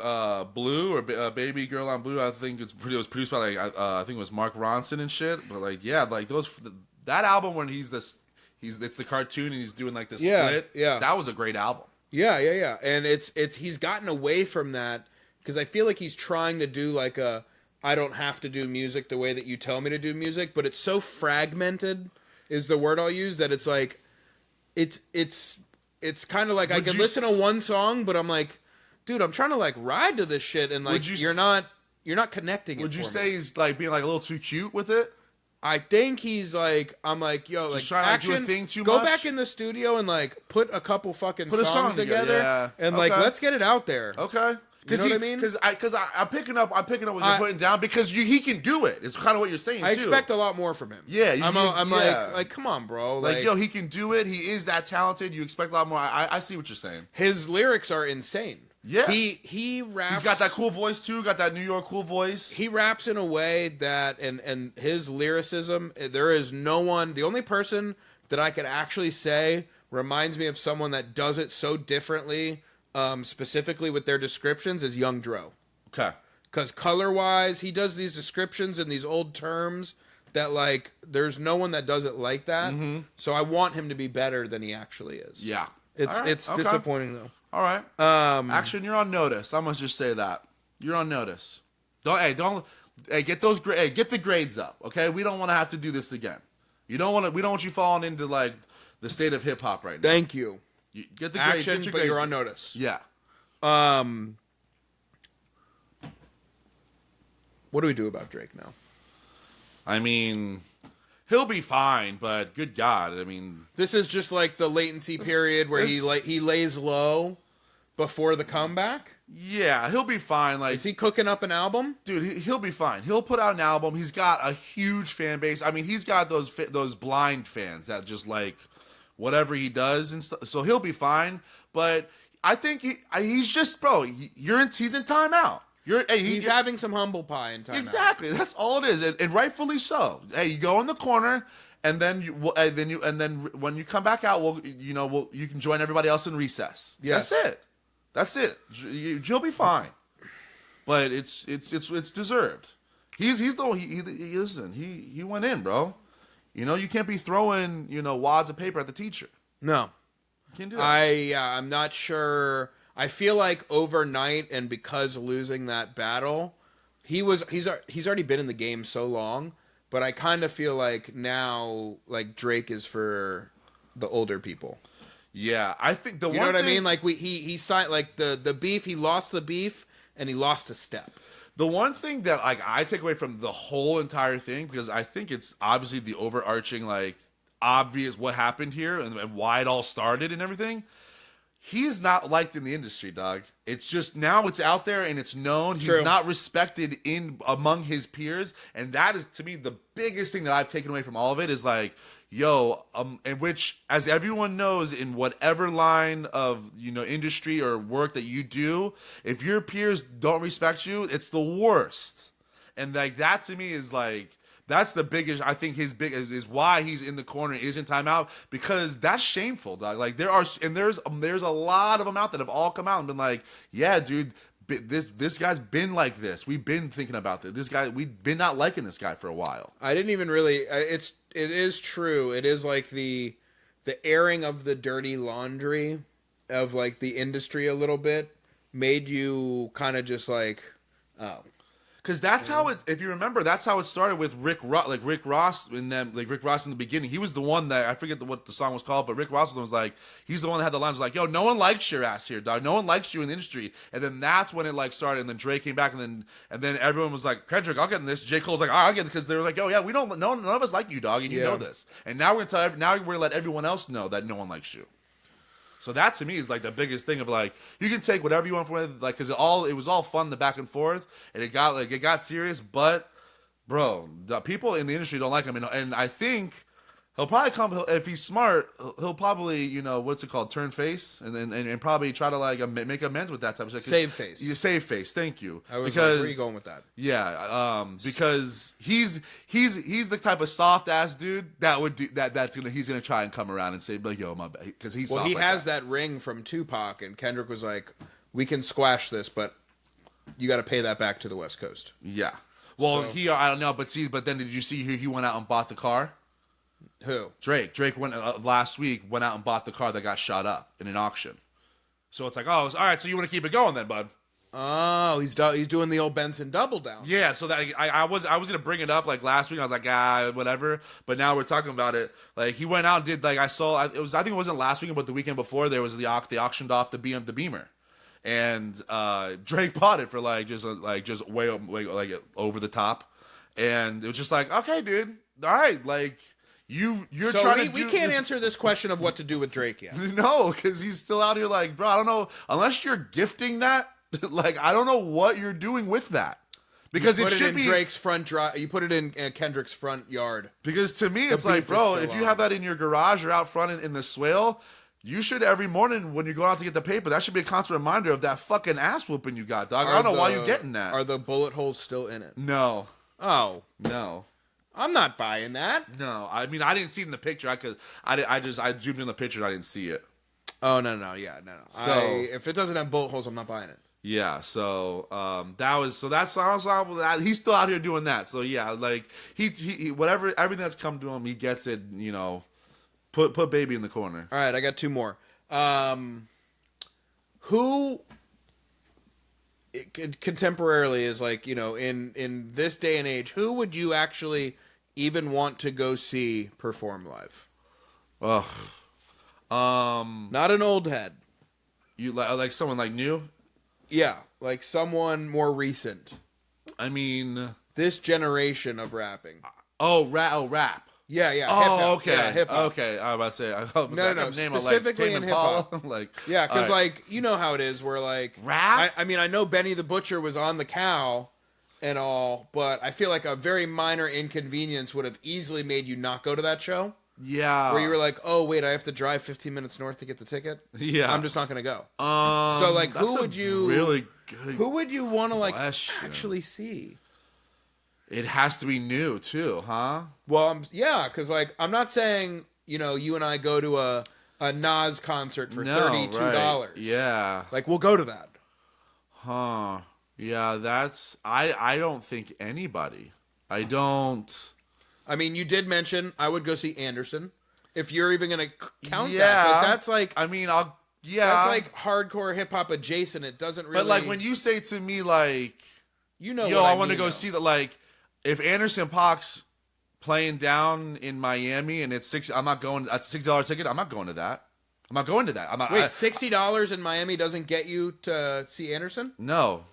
[SPEAKER 1] Blue or Baby Girl on Blue. I think it was produced by like I think it was Mark Ronson and shit. But like like that album when it's the cartoon and he's doing like the split. Yeah, that was a great album.
[SPEAKER 2] Yeah, and it's he's gotten away from that because I feel like he's trying to do like I don't have to do music the way that you tell me to do music, but it's so fragmented is the word I'll use, that it's like it's kind of like I can listen to one song, but I'm like, dude, I'm trying to like ride to this shit, and like you're not connecting it.
[SPEAKER 1] Would you say he's like being like a little too cute with it?
[SPEAKER 2] I think he's like, I'm like, yo, like,
[SPEAKER 1] trying
[SPEAKER 2] Action,
[SPEAKER 1] to do a thing too
[SPEAKER 2] go
[SPEAKER 1] much?
[SPEAKER 2] Back in the studio and like put a couple fucking songs together, and like let's get it out there.
[SPEAKER 1] Okay.
[SPEAKER 2] You know what I mean?
[SPEAKER 1] Because I'm picking up what you're putting down, because he can do it. It's kind of what you're saying.
[SPEAKER 2] I expect a lot more from him.
[SPEAKER 1] Yeah,
[SPEAKER 2] I'm like, come on, bro.
[SPEAKER 1] Like, yo, he can do it. He is that talented. You expect a lot more. I see what you're saying.
[SPEAKER 2] His lyrics are insane.
[SPEAKER 1] Yeah,
[SPEAKER 2] he raps.
[SPEAKER 1] He's got that cool voice too. Got that New York cool voice.
[SPEAKER 2] He raps in a way that, and his lyricism. There is no one. The only person that I could actually say reminds me of someone that does it so differently. Specifically with their descriptions, is Young Dro.
[SPEAKER 1] Okay.
[SPEAKER 2] Because color-wise, he does these descriptions in these old terms that, like, there's no one that does it like that. Mm-hmm. So I want him to be better than he actually is.
[SPEAKER 1] Yeah.
[SPEAKER 2] It's disappointing, though.
[SPEAKER 1] All right. Action, you're on notice. I'm going to just say that. You're on notice. Get the grades up, okay? We don't want to have to do this again. We don't want you falling into, like, the state of hip-hop right now.
[SPEAKER 2] Thank you.
[SPEAKER 1] You get the
[SPEAKER 2] Action,
[SPEAKER 1] grades,
[SPEAKER 2] but you're on notice.
[SPEAKER 1] Yeah.
[SPEAKER 2] What do we do about Drake now?
[SPEAKER 1] I mean, he'll be fine, but good God, I mean,
[SPEAKER 2] this is just like the latency period where he lays low before the comeback.
[SPEAKER 1] Yeah, he'll be fine. Like,
[SPEAKER 2] is he cooking up an album?
[SPEAKER 1] Dude, he'll be fine. He'll put out an album. He's got a huge fan base. I mean, he's got those blind fans that just like whatever he does and stuff. So he'll be fine. But I think he's just, bro. He's in timeout.
[SPEAKER 2] He's having some humble pie in time.
[SPEAKER 1] Exactly. That's all it is, and rightfully so. Hey, you go in the corner, and then when you come back out, you can join everybody else in recess.
[SPEAKER 2] Yes.
[SPEAKER 1] That's it. You'll be fine. But it's deserved. Listen. He went in, bro. You can't be throwing wads of paper at the teacher.
[SPEAKER 2] No,
[SPEAKER 1] you can't do that.
[SPEAKER 2] I'm not sure. I feel like overnight, and because losing that battle, he's already been in the game so long. But I kind of feel like now, like Drake is for the older people.
[SPEAKER 1] Yeah, I think
[SPEAKER 2] you know what I mean. Like he signed like the beef. He lost the beef, and he lost a step.
[SPEAKER 1] The one thing that I take away from the whole entire thing, because I think it's obviously the overarching obvious what happened here and why it all started and everything. He's not liked in the industry, dog. It's just now it's out there and it's known.
[SPEAKER 2] True.
[SPEAKER 1] He's not respected among his peers, and that is to me the biggest thing that I've taken away from all of it is in which, as everyone knows, in whatever line of industry or work that you do, if your peers don't respect you, it's the worst. And that to me is that's the biggest. I think his big is why he's in the corner, is in timeout, because that's shameful, dog. There's a lot of them out that have all come out and been like, yeah, dude, this guy's been like this. We've been thinking about this. This guy, we've been not liking this guy for a while.
[SPEAKER 2] I didn't even really. It is true. It is like the airing of the dirty laundry of the industry a little bit made you kind of just oh.
[SPEAKER 1] Because that's how it. If you remember, that's how it started with Rick Ross in the beginning. He was the one that I forget what the song was called, but Rick Ross was he's the one that had the lines yo, no one likes your ass here, dog. No one likes you in the industry. And then that's when it started. And then Drake came back, and then everyone was like, Kendrick, I'll get in this. J. Cole's all right, I'll get it, because they were like, oh yeah, we don't, none of us like you, dog, and you know this. And now we're gonna let everyone else know that no one likes you. So that to me is the biggest thing of you can take whatever you want from it, because it was all fun, the back and forth, and it got serious. But bro, the people in the industry don't like him, and I think he'll probably if he's smart. He'll probably what's it called, turn face, and probably try to make amends with that type of shit.
[SPEAKER 2] Save face.
[SPEAKER 1] Save face. Thank you.
[SPEAKER 2] I was where are you going with that?
[SPEAKER 1] Yeah, because he's the type of soft ass dude that would do that. He's gonna try and come around and say yo, my bad, because he's
[SPEAKER 2] he has that ring from Tupac, and Kendrick was like, we can squash this, but you got to pay that back to the West Coast.
[SPEAKER 1] Yeah. Well, I don't know, but then did you see he went out and bought the car?
[SPEAKER 2] Who?
[SPEAKER 1] Drake went last week, went out and bought the car that got shot up in an auction. So it's all right, so you want to keep it going then, bud?
[SPEAKER 2] Oh, he's doing the old Benson double down.
[SPEAKER 1] Yeah, so that I was gonna bring it up last week. I was like, whatever. But now we're talking about it. He went out and did I think it wasn't last weekend, but the weekend before they auctioned off the Beamer, and Drake bought it for just way over the top, and it was just okay, dude, all right, You're
[SPEAKER 2] so
[SPEAKER 1] trying
[SPEAKER 2] we can't answer this question of what to do with Drake yet.
[SPEAKER 1] No, because he's still out here bro, I don't know. Unless you're gifting that, I don't know what you're doing with that. Because it should be
[SPEAKER 2] Drake's front drive. You put it in Kendrick's front yard.
[SPEAKER 1] Because to me, it's bro, if you have that in your garage or out front in the swale, you should every morning when you go out to get the paper, that should be a constant reminder of that fucking ass whooping you got, dog. I don't know why you're getting that.
[SPEAKER 2] Are the bullet holes still in it?
[SPEAKER 1] No.
[SPEAKER 2] Oh.
[SPEAKER 1] No.
[SPEAKER 2] I'm not buying that.
[SPEAKER 1] No, I mean I didn't see it in the picture. I zoomed in the picture and I didn't see it.
[SPEAKER 2] Oh no, no. So if it doesn't have bullet holes, I'm not buying it.
[SPEAKER 1] Yeah, so he's still out here doing that. So yeah, he whatever everything that's come to him, he gets it. Put baby in the corner.
[SPEAKER 2] All right, I got two more. Who contemporarily is in this day and age, who would you actually even want to go see perform live? Not an old head.
[SPEAKER 1] You like someone new?
[SPEAKER 2] Yeah, someone more recent.
[SPEAKER 1] I mean,
[SPEAKER 2] this generation of rapping.
[SPEAKER 1] Rap.
[SPEAKER 2] Yeah.
[SPEAKER 1] Oh,
[SPEAKER 2] hip-hop.
[SPEAKER 1] okay.
[SPEAKER 2] Yeah, hip-hop.
[SPEAKER 1] Okay, I was about to say.
[SPEAKER 2] No. Specifically in hip-hop. Yeah, because you know how it is. Where
[SPEAKER 1] rap.
[SPEAKER 2] I know Benny the Butcher was on the cow and all, but I feel like a very minor inconvenience would have easily made you not go to that show.
[SPEAKER 1] Yeah.
[SPEAKER 2] Where you were like, oh wait, I have to drive 15 minutes north to get the ticket.
[SPEAKER 1] Yeah.
[SPEAKER 2] I'm just not gonna go. So like,
[SPEAKER 1] that's
[SPEAKER 2] who would you
[SPEAKER 1] really good?
[SPEAKER 2] Who would you want to like
[SPEAKER 1] question.
[SPEAKER 2] actually see?
[SPEAKER 1] It has to be new too, huh?
[SPEAKER 2] Well, yeah, because like I'm not saying you and I go to a Nas concert for $32.
[SPEAKER 1] Right. Yeah.
[SPEAKER 2] Like we'll go to that.
[SPEAKER 1] Huh. Yeah, that's I don't think anybody. I don't.
[SPEAKER 2] I mean, you did mention I would go see Anderson. If you're even gonna count
[SPEAKER 1] Yeah.
[SPEAKER 2] that, but that's like
[SPEAKER 1] I mean, yeah.
[SPEAKER 2] that's like hardcore hip hop adjacent. It doesn't really.
[SPEAKER 1] But like when you say to me like,
[SPEAKER 2] yo,
[SPEAKER 1] I want to go see that. Like, if Anderson .Paak's playing down in Miami and it's I'm not going. That's $60 ticket. I'm not going to that. I'm not going to that. I'm not.
[SPEAKER 2] Wait, $60 in Miami doesn't get you to see Anderson?
[SPEAKER 1] No.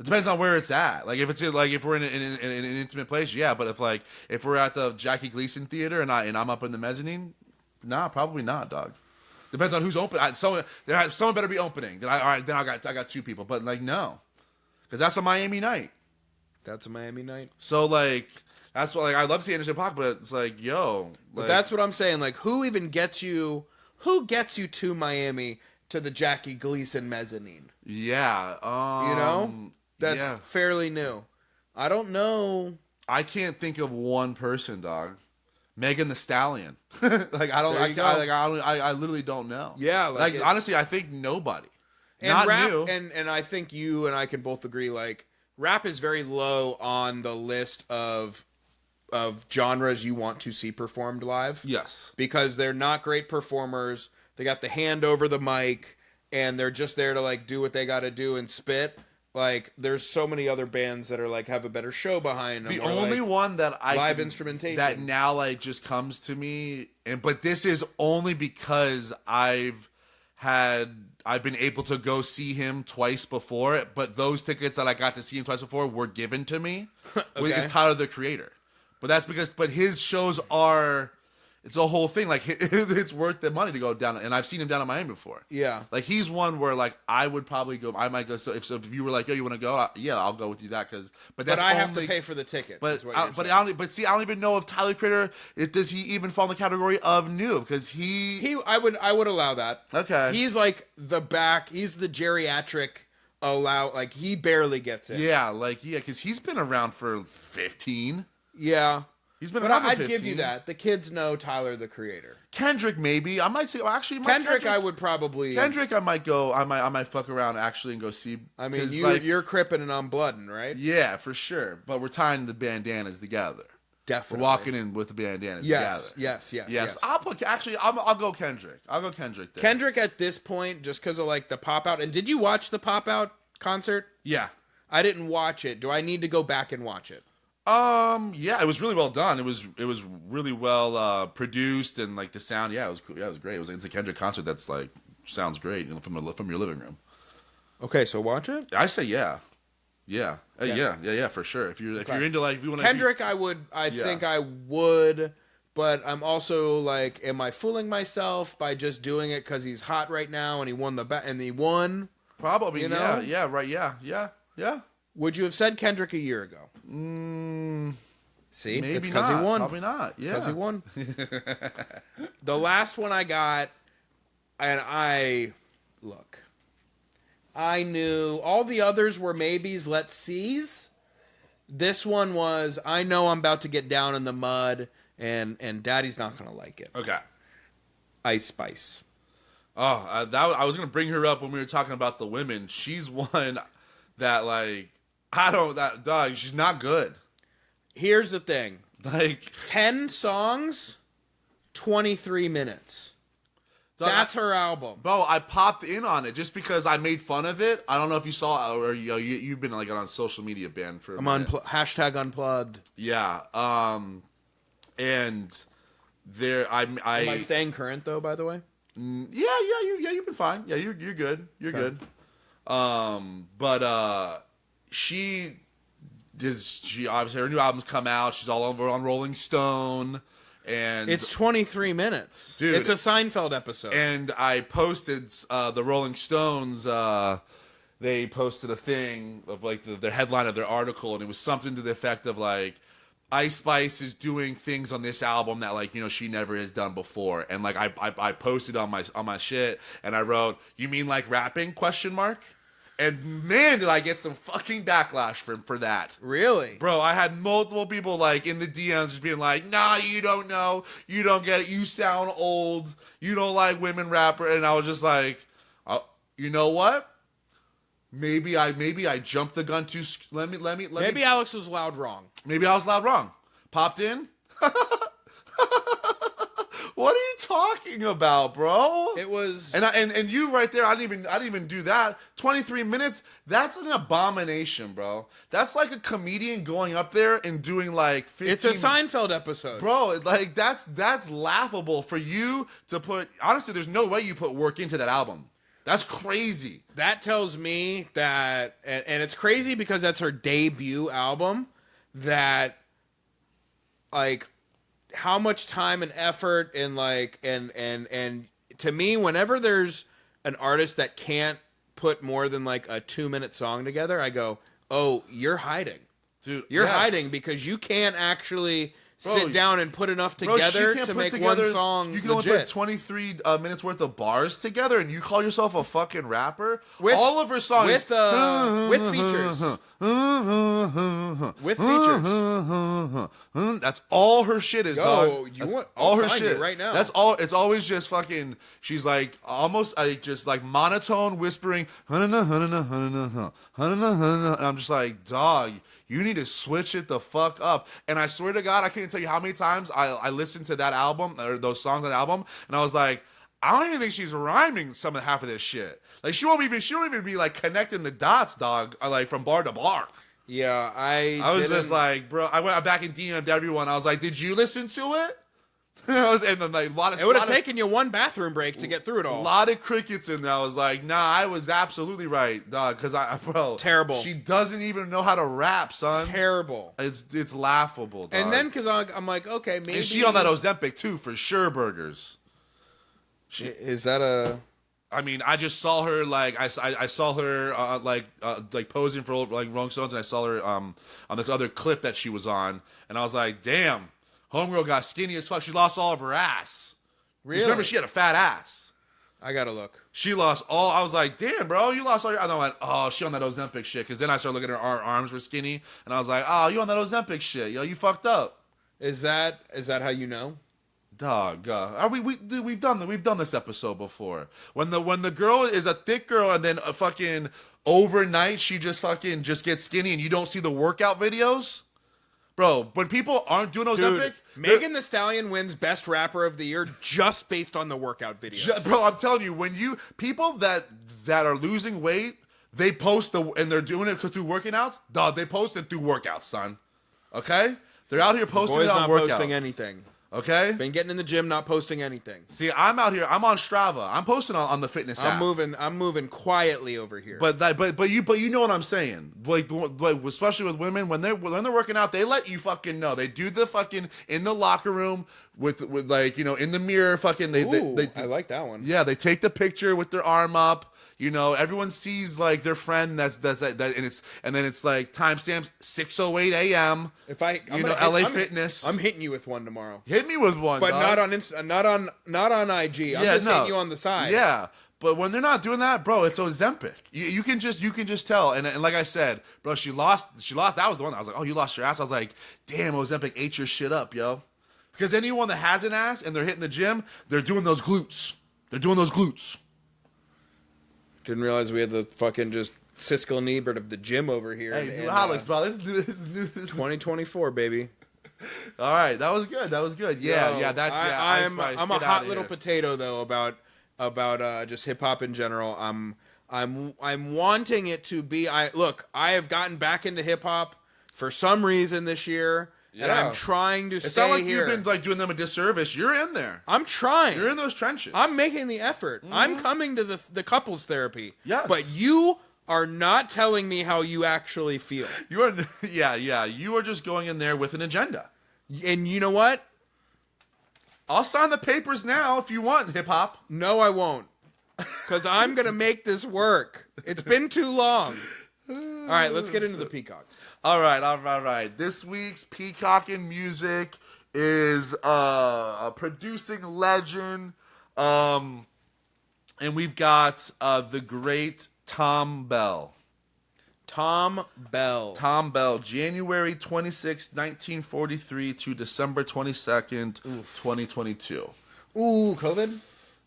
[SPEAKER 1] It depends on where it's at. Like if we're in an intimate place, yeah. But if we're at the Jackie Gleason Theater and I'm up in the mezzanine, nah, probably not, dog. Depends on who's open. Someone better be opening. Then I got two people. But like no, because that's a Miami night.
[SPEAKER 2] That's a Miami night.
[SPEAKER 1] So like that's what I love to see Anderson .Paak, but it's like yo.
[SPEAKER 2] But that's what I'm saying. Like who even gets you? Who gets you to Miami to the Jackie Gleason mezzanine?
[SPEAKER 1] Yeah.
[SPEAKER 2] That's fairly new. I don't know.
[SPEAKER 1] I can't think of one person, dog. Megan Thee Stallion. I literally don't know.
[SPEAKER 2] Yeah,
[SPEAKER 1] honestly, I think nobody.
[SPEAKER 2] And
[SPEAKER 1] Not
[SPEAKER 2] rap,
[SPEAKER 1] new.
[SPEAKER 2] and I think you and I can both agree. Like rap is very low on the list of genres you want to see performed live.
[SPEAKER 1] Yes,
[SPEAKER 2] because they're not great performers. They got the hand over the mic, and they're just there to like do what they got to do and spit. Like, there's so many other bands that are like have a better show behind them.
[SPEAKER 1] The only one that
[SPEAKER 2] live instrumentation
[SPEAKER 1] that now like just comes to me, but this is only because I've been able to go see him twice before. But those tickets that I got to see him twice before were given to me.
[SPEAKER 2] Okay.
[SPEAKER 1] It's Tyler the Creator, but that's because his shows are. It's a whole thing. Like it's worth the money to go down, and I've seen him down in Miami before.
[SPEAKER 2] Yeah,
[SPEAKER 1] like he's one where like I would probably go. I might go. So if you were like, yo, you want to go? Yeah, I'll go with you. But I
[SPEAKER 2] have to pay for the ticket.
[SPEAKER 1] But I don't even know if Tyler Creator does he even fall in the category of new because
[SPEAKER 2] I would allow that.
[SPEAKER 1] Okay,
[SPEAKER 2] he's like he's the geriatric like he barely gets in.
[SPEAKER 1] Yeah, because he's been around for 15.
[SPEAKER 2] Yeah.
[SPEAKER 1] He's been
[SPEAKER 2] but
[SPEAKER 1] around for
[SPEAKER 2] I'd
[SPEAKER 1] 15.
[SPEAKER 2] give you that. The kids know Tyler the Creator.
[SPEAKER 1] Kendrick maybe. I might say actually
[SPEAKER 2] Kendrick I would probably
[SPEAKER 1] Kendrick I might go. I might fuck around actually and go see.
[SPEAKER 2] I mean you're crippin' and I'm bloodin', right?
[SPEAKER 1] Yeah, for sure. But we're tying the bandanas together.
[SPEAKER 2] Definitely.
[SPEAKER 1] We're walking in with the bandanas together.
[SPEAKER 2] Yes.
[SPEAKER 1] I'll go Kendrick. I'll go Kendrick there.
[SPEAKER 2] Kendrick at this point just because of like the pop out. And did you watch the pop out concert?
[SPEAKER 1] Yeah.
[SPEAKER 2] I didn't watch it. Do I need to go back and watch it?
[SPEAKER 1] Yeah, it was really well done. It was really well produced and like the sound. Yeah, it was cool. Yeah, it was great. It's a Kendrick concert that's like sounds great from your living room.
[SPEAKER 2] Okay, so watch it.
[SPEAKER 1] I say yeah, for sure. If you're into like if you want
[SPEAKER 2] Kendrick, I think I would, but I'm also like, am I fooling myself by just doing it because he's hot right now and he won and he won?
[SPEAKER 1] Probably,
[SPEAKER 2] you know?
[SPEAKER 1] Yeah, right, yeah.
[SPEAKER 2] Would you have said Kendrick a year ago? See,
[SPEAKER 1] maybe
[SPEAKER 2] it's because he
[SPEAKER 1] not.
[SPEAKER 2] won.
[SPEAKER 1] Probably not. Yeah,
[SPEAKER 2] because he won. The last one I got, and I knew all the others were maybes. Let's sees. This one was I know I'm about to get down in the mud, and Daddy's not gonna like it.
[SPEAKER 1] Okay.
[SPEAKER 2] Ice Spice.
[SPEAKER 1] Oh, I was gonna bring her up when we were talking about the women. She's one that like. Dog, she's not good.
[SPEAKER 2] Here's the thing.
[SPEAKER 1] Like
[SPEAKER 2] 10 songs, 23 minutes. Dog, that's her album.
[SPEAKER 1] Bro, I popped in on it just because I made fun of it. I don't know if you saw or you've been like on social media ban for a minute.
[SPEAKER 2] Hashtag unplugged.
[SPEAKER 1] Yeah. And there am I
[SPEAKER 2] staying current though, by the way?
[SPEAKER 1] Yeah, you've been fine. Yeah, you're good. You're good. But she obviously her new album's come out. She's all over on Rolling Stone, and
[SPEAKER 2] it's 23 minutes,
[SPEAKER 1] dude.
[SPEAKER 2] It's a Seinfeld episode.
[SPEAKER 1] And I posted the Rolling Stones. They posted a thing of like the headline of their article, and it was something to the effect of like Ice Spice is doing things on this album that like, you know, she never has done before. And like I posted on my shit and I wrote, "You mean like rapping?" question mark. And man, did I get some fucking backlash for that.
[SPEAKER 2] Really?
[SPEAKER 1] Bro, I had multiple people like in the DMs just being like, "Nah, you don't know. You don't get it. You sound old. You don't like women rapper." And I was just like, you know what? Maybe I jumped the gun too. Maybe
[SPEAKER 2] Alex was loud wrong.
[SPEAKER 1] Maybe I was loud wrong. Popped in. What are you talking about, bro?
[SPEAKER 2] It was
[SPEAKER 1] and you right there. I didn't even do that. 23 minutes. That's an abomination, bro. That's like a comedian going up there and doing like 15.
[SPEAKER 2] It's a Seinfeld episode,
[SPEAKER 1] bro. Like that's laughable for you to put. Honestly, there's no way you put work into that album. That's crazy.
[SPEAKER 2] That tells me that, and it's crazy because that's her debut album, that, like, how much time and effort and, like, and to me, whenever there's an artist that can't put more than, like, a 2-minute song together, I go, oh, you're hiding.
[SPEAKER 1] Dude,
[SPEAKER 2] you're
[SPEAKER 1] yes.
[SPEAKER 2] hiding because you can't actually sit down and put enough together to make one song
[SPEAKER 1] You can
[SPEAKER 2] legit.
[SPEAKER 1] only put 23 minutes worth of bars together, and you call yourself a fucking rapper?
[SPEAKER 2] With,
[SPEAKER 1] all of her songs
[SPEAKER 2] with features. With features.
[SPEAKER 1] That's all her shit is, dog.
[SPEAKER 2] All her shit right now.
[SPEAKER 1] That's all. It's always just fucking. She's like almost like just like monotone whispering. And I'm just like, dog. You need to switch it the fuck up. And I swear to God, I can't tell you how many times I listened to that album or those songs on the album, and I was like, I don't even think she's rhyming some of half of this shit. Like she don't even be like connecting the dots, dog, like from bar to bar.
[SPEAKER 2] Yeah, I
[SPEAKER 1] was just like, bro, I went back and DM'd everyone. I was like, did you listen to it? And then like
[SPEAKER 2] it would have taken you one bathroom break to get through it all.
[SPEAKER 1] A lot of crickets in there. I was like, nah, I was absolutely right, dog. Because bro,
[SPEAKER 2] terrible.
[SPEAKER 1] She doesn't even know how to rap, son.
[SPEAKER 2] Terrible.
[SPEAKER 1] It's laughable, dog.
[SPEAKER 2] And then because I'm like, okay, maybe.
[SPEAKER 1] And she on that Ozempic too for sure. Burgers.
[SPEAKER 2] Is that a?
[SPEAKER 1] I mean, I just saw her like I saw her like posing for like Rolling Stones, and I saw her on this other clip that she was on, and I was like, damn. Homegirl got skinny as fuck. She lost all of her ass.
[SPEAKER 2] Really?
[SPEAKER 1] Remember, she had a fat ass.
[SPEAKER 2] I gotta look.
[SPEAKER 1] She lost all. I was like, damn, bro, you lost all your. And I went, oh, she on that Ozempic shit. Because then I started looking at her arms were skinny, and I was like, oh, you on that Ozempic shit, yo, you fucked up.
[SPEAKER 2] Is that how you know?
[SPEAKER 1] Dog, we've done this episode before. When the girl is a thick girl, and then a fucking overnight she just gets skinny, and you don't see the workout videos. Bro, when people aren't doing Ozempic...
[SPEAKER 2] Megan Thee Stallion wins Best Rapper of the Year just based on the workout videos.
[SPEAKER 1] Bro, I'm telling you, when people that are losing weight, they post and they're doing it through working outs, dog, they post it through workouts, son. Okay? They're out here posting it on workouts.
[SPEAKER 2] Not posting anything.
[SPEAKER 1] Okay?
[SPEAKER 2] Been getting in the gym, not posting anything.
[SPEAKER 1] See, I'm out here. I'm on Strava. I'm posting on the fitness app.
[SPEAKER 2] I'm moving quietly over here.
[SPEAKER 1] But you know what I'm saying. Like especially with women, when they're working out, they let you fucking know. They do the fucking in the locker room with like, you know, in the mirror. Fucking they
[SPEAKER 2] I like that one.
[SPEAKER 1] Yeah, they take the picture with their arm up. You know, everyone sees like their friend and then it's like timestamps 6:08 a.m. LA Fitness.
[SPEAKER 2] I'm hitting you with one tomorrow.
[SPEAKER 1] Hit me with one,
[SPEAKER 2] but
[SPEAKER 1] dog.
[SPEAKER 2] not on IG. I'm just hitting you on the side.
[SPEAKER 1] Yeah, but when they're not doing that, bro, it's Ozempic. You can just tell. And like I said, bro, she lost. That was the one. I was like, oh, you lost your ass. I was like, damn, Ozempic ate your shit up, yo. Because anyone that has an ass and they're hitting the gym, they're doing those glutes.
[SPEAKER 2] Didn't realize we had the fucking just Siskel and Ebert of the gym over here.
[SPEAKER 1] Hey, new Alex, bro. This is new.
[SPEAKER 2] 2024, baby.
[SPEAKER 1] All right, that was good. Yeah.
[SPEAKER 2] I'm a hot little potato though about just hip hop in general. I'm wanting it to be. I have gotten back into hip hop for some reason this year. Yeah. And I'm trying to stay here.
[SPEAKER 1] It's not like you've been like doing them a disservice. You're in there.
[SPEAKER 2] I'm trying.
[SPEAKER 1] You're in those trenches.
[SPEAKER 2] I'm making the effort. Mm-hmm. I'm coming to the couples therapy.
[SPEAKER 1] Yes.
[SPEAKER 2] But you are not telling me how you actually feel.
[SPEAKER 1] You are, yeah. You are just going in there with an agenda.
[SPEAKER 2] And you know what?
[SPEAKER 1] I'll sign the papers now if you want, hip hop.
[SPEAKER 2] No, I won't. Because I'm going to make this work. It's been too long. All right, let's get into the peacock.
[SPEAKER 1] All right. This week's Peacock in Music is a producing legend. And we've got the great Thom Bell.
[SPEAKER 2] Thom Bell.
[SPEAKER 1] Thom Bell, January 26, 1943 to December 22nd, 2022.
[SPEAKER 2] Ooh, COVID?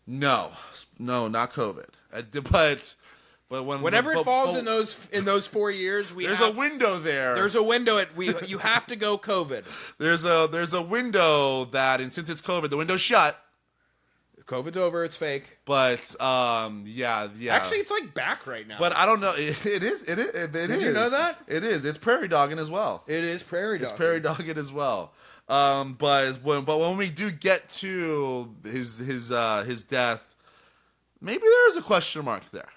[SPEAKER 1] No, not COVID. But
[SPEAKER 2] whenever it falls in those 4 years,
[SPEAKER 1] there's a window there.
[SPEAKER 2] There's a window you have to go COVID.
[SPEAKER 1] There's a window that, and since it's COVID, the window's shut.
[SPEAKER 2] COVID's over. It's fake.
[SPEAKER 1] But yeah.
[SPEAKER 2] Actually, it's like back right now.
[SPEAKER 1] But I don't know. It is. Did
[SPEAKER 2] you know that?
[SPEAKER 1] It is. It's prairie dogging as well.
[SPEAKER 2] It is prairie dogging.
[SPEAKER 1] It's prairie dogging as well. But when we do get to his death, maybe there is a question mark there.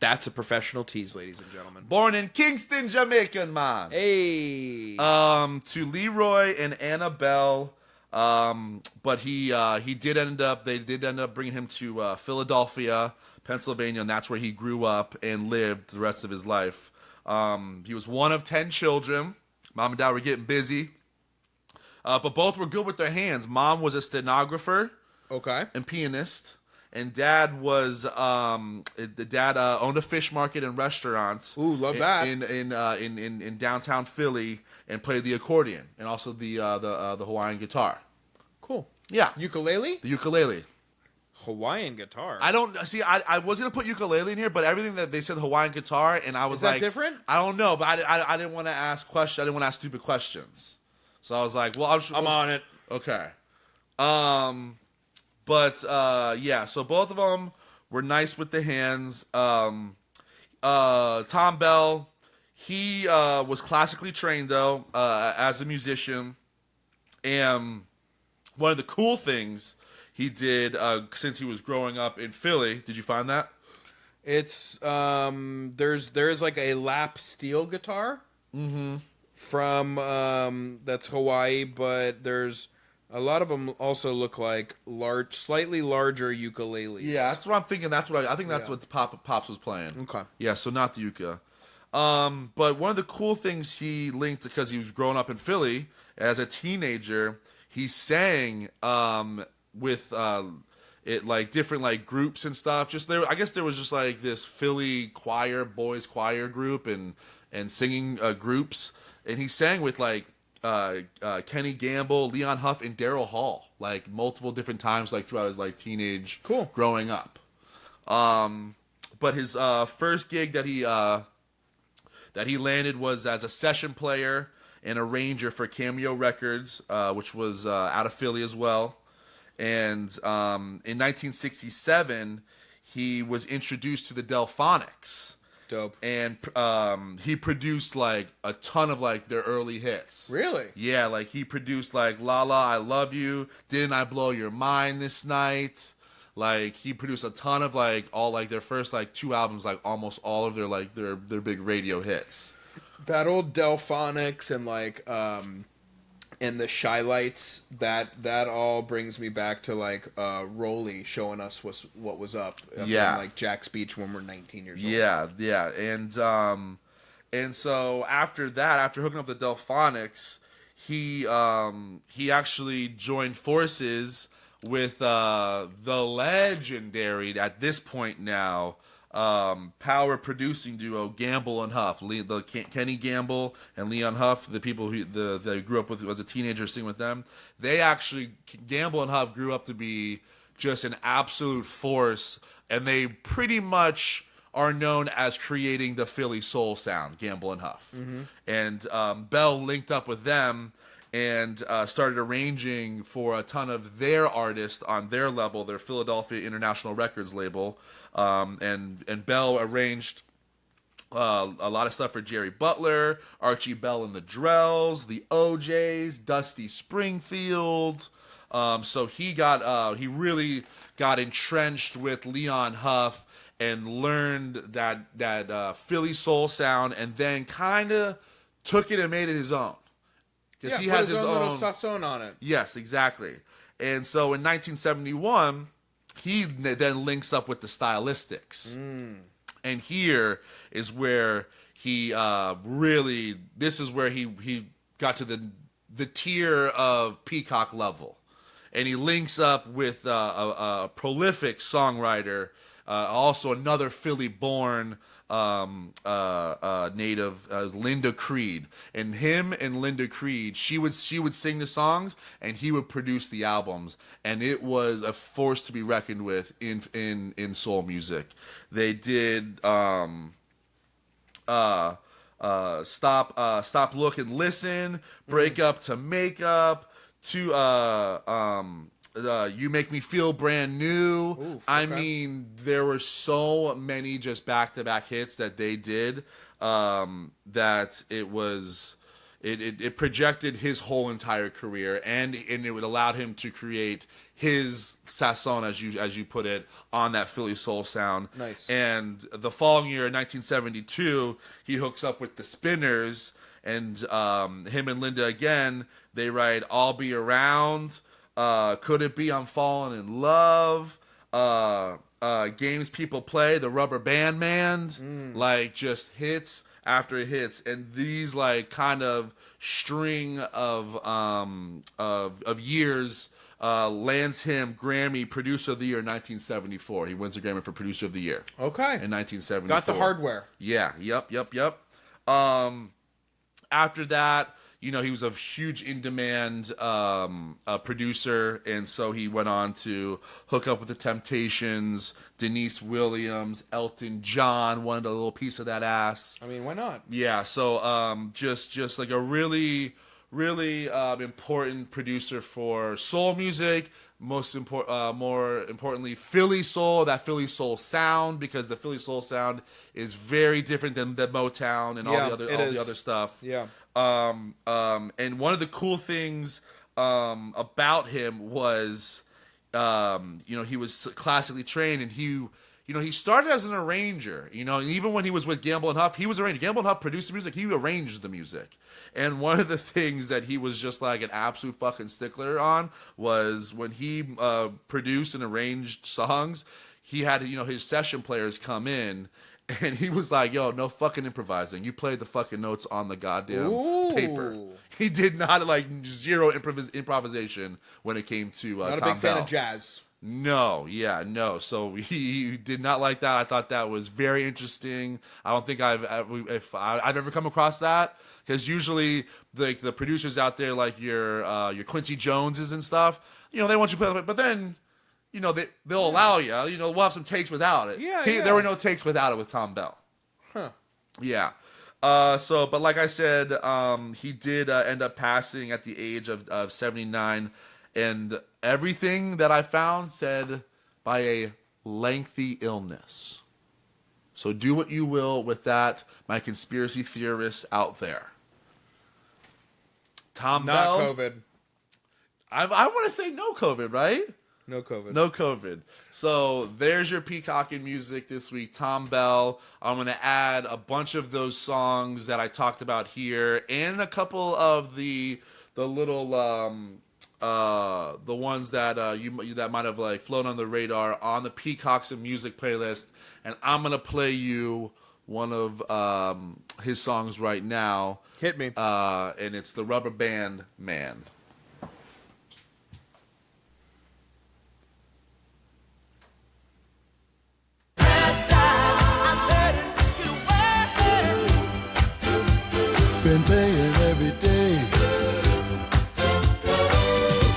[SPEAKER 2] That's a professional tease, ladies and gentlemen.
[SPEAKER 1] Born in Kingston, Jamaican man.
[SPEAKER 2] Hey.
[SPEAKER 1] To Leroy and Anna Bell. But they did end up bringing him to Philadelphia, Pennsylvania, and that's where he grew up and lived the rest of his life. He was one of 10 children. Mom and dad were getting busy, but both were good with their hands. Mom was a stenographer, and pianist, and dad was owned a fish market and restaurant.
[SPEAKER 2] Ooh, love that.
[SPEAKER 1] In downtown Philly, and played the accordion and also the Hawaiian guitar.
[SPEAKER 2] Cool.
[SPEAKER 1] Yeah.
[SPEAKER 2] Ukulele?
[SPEAKER 1] The ukulele.
[SPEAKER 2] Hawaiian guitar.
[SPEAKER 1] I don't see. I was gonna put ukulele in here, but everything that they said Hawaiian guitar, and I was like,
[SPEAKER 2] different?
[SPEAKER 1] I don't know, but I didn't want to ask questions. I didn't want to ask stupid questions, so I was like, well, I'm
[SPEAKER 2] on it.
[SPEAKER 1] Okay. Yeah. So both of them were nice with the hands. Thom Bell, he was classically trained though as a musician, and one of the cool things he did since he was growing up in Philly. Did you find that?
[SPEAKER 2] It's there's like a lap steel guitar from that's Hawaii, but there's a lot of them also look like slightly larger ukuleles.
[SPEAKER 1] Yeah, that's what I'm thinking. That's what I think. That's what Pops was playing.
[SPEAKER 2] Okay.
[SPEAKER 1] Yeah, so not the yuka. But one of the cool things he linked, because he was growing up in Philly as a teenager, he sang with it like different like groups and stuff. Just there, I guess there was just like this Philly boys choir group and singing groups, and he sang with like Kenny Gamble, Leon Huff, and Daryl Hall, like multiple different times, like throughout his like teenage growing up. But his first gig that he landed was as a session player and arranger for Cameo Records, which was out of Philly as well. And in 1967, he was introduced to the Delphonics.
[SPEAKER 2] Dope.
[SPEAKER 1] And he produced like a ton of like their early hits.
[SPEAKER 2] Really?
[SPEAKER 1] Yeah, like he produced like La La, I Love You, Didn't I Blow Your Mind This Night? Like he produced a ton of like all like their first like 2 albums, like almost all of their like their big radio hits.
[SPEAKER 2] That old Delphonics and like and the Shy Lights, that all brings me back to like Rolly showing us what was up in like Jack's Beach when we're 19 years old.
[SPEAKER 1] Yeah. And so after that, after hooking up the Delphonics, he actually joined forces with the legendary, at this point now, power producing duo Gamble and Huff. Kenny Gamble and Leon Huff, the people who they grew up with as a teenager, singing with them. They actually, Gamble and Huff grew up to be just an absolute force, and they pretty much are known as creating the Philly soul sound, Gamble and Huff. Mm-hmm. And Bell linked up with them and started arranging for a ton of their artists on their label, their Philadelphia International Records label. And Bell arranged a lot of stuff for Jerry Butler, Archie Bell and the Drells, the OJs, Dusty Springfield. So he really got entrenched with Leon Huff and learned that Philly soul sound, and then kind of took it and made it his own. Because he has his own
[SPEAKER 2] little sazon on it.
[SPEAKER 1] Yes, exactly. And so in 1971, he then links up with the Stylistics. And here is where he this is where he got to the tier of Peacock level. And he links up with a prolific songwriter, also another Philly-born native, Linda Creed. And him and Linda Creed, she would sing the songs, and he would produce the albums. And it was a force to be reckoned with in soul music. They did Stop, Look, and Listen, Break Up to Make Up, to You Make Me Feel Brand New. Oof, okay. I mean, there were so many just back-to-back hits that they did that it projected his whole entire career, and it would allow him to create his sazon, as you put it, on that Philly soul sound.
[SPEAKER 2] Nice.
[SPEAKER 1] And the following year, in 1972, he hooks up with the Spinners, and him and Linda again, they write I'll Be Around, Could It Be I'm Falling in Love, Games People Play, The Rubber Band Man, like just hits after hits. And these like kind of string of years lands him Grammy Producer of the Year in 1974. He wins a Grammy for Producer of the Year.
[SPEAKER 2] Okay.
[SPEAKER 1] In 1974.
[SPEAKER 2] Got the hardware.
[SPEAKER 1] Yeah. Yep. After that, you know, he was a huge in-demand producer, and so he went on to hook up with the Temptations, Denise Williams, Elton John wanted a little piece of that ass.
[SPEAKER 2] I mean, why not?
[SPEAKER 1] Yeah, so just like a really important producer for soul music. More importantly, Philly soul, that Philly soul sound, because the Philly soul sound is very different than the Motown and all the other stuff.
[SPEAKER 2] Yeah.
[SPEAKER 1] And one of the cool things about him was, he was classically trained, and he started as an arranger. And even when he was with Gamble and Huff, he was arranging. Gamble and Huff produced the music. He arranged the music. And one of the things that he was just like an absolute fucking stickler on was when he produced and arranged songs, he had, his session players come in, and he was like, yo, no fucking improvising. You played the fucking notes on the goddamn paper. He did not, like, zero improvisation when it came to
[SPEAKER 2] Not
[SPEAKER 1] Thom
[SPEAKER 2] a big fan
[SPEAKER 1] Bell.
[SPEAKER 2] of jazz.
[SPEAKER 1] No. So he did not like that. I thought that was very interesting. I don't think I've ever come across that, because usually the producers out there, like your Quincy Joneses and stuff, they want you to play, but then they'll allow you. We'll have some takes without it.
[SPEAKER 2] Yeah.
[SPEAKER 1] There were no takes without it with Thom Bell.
[SPEAKER 2] Huh.
[SPEAKER 1] Yeah. But like I said, he did end up passing at the age of 79, and everything that I found said by a lengthy illness. So do what you will with that, my conspiracy theorists out there. Thom Bell.
[SPEAKER 2] Not COVID.
[SPEAKER 1] I want to say no COVID, right?
[SPEAKER 2] No COVID.
[SPEAKER 1] No COVID. So there's your Peacocking music this week. Thom Bell. I'm going to add a bunch of those songs that I talked about here, and a couple of the little the ones that that might have like flown on the radar on the Peacocks and Music playlist. And I'm going to play you one of his songs right now.
[SPEAKER 2] Hit me.
[SPEAKER 1] And it's the Rubber Band Man.
[SPEAKER 4] Been playing every day.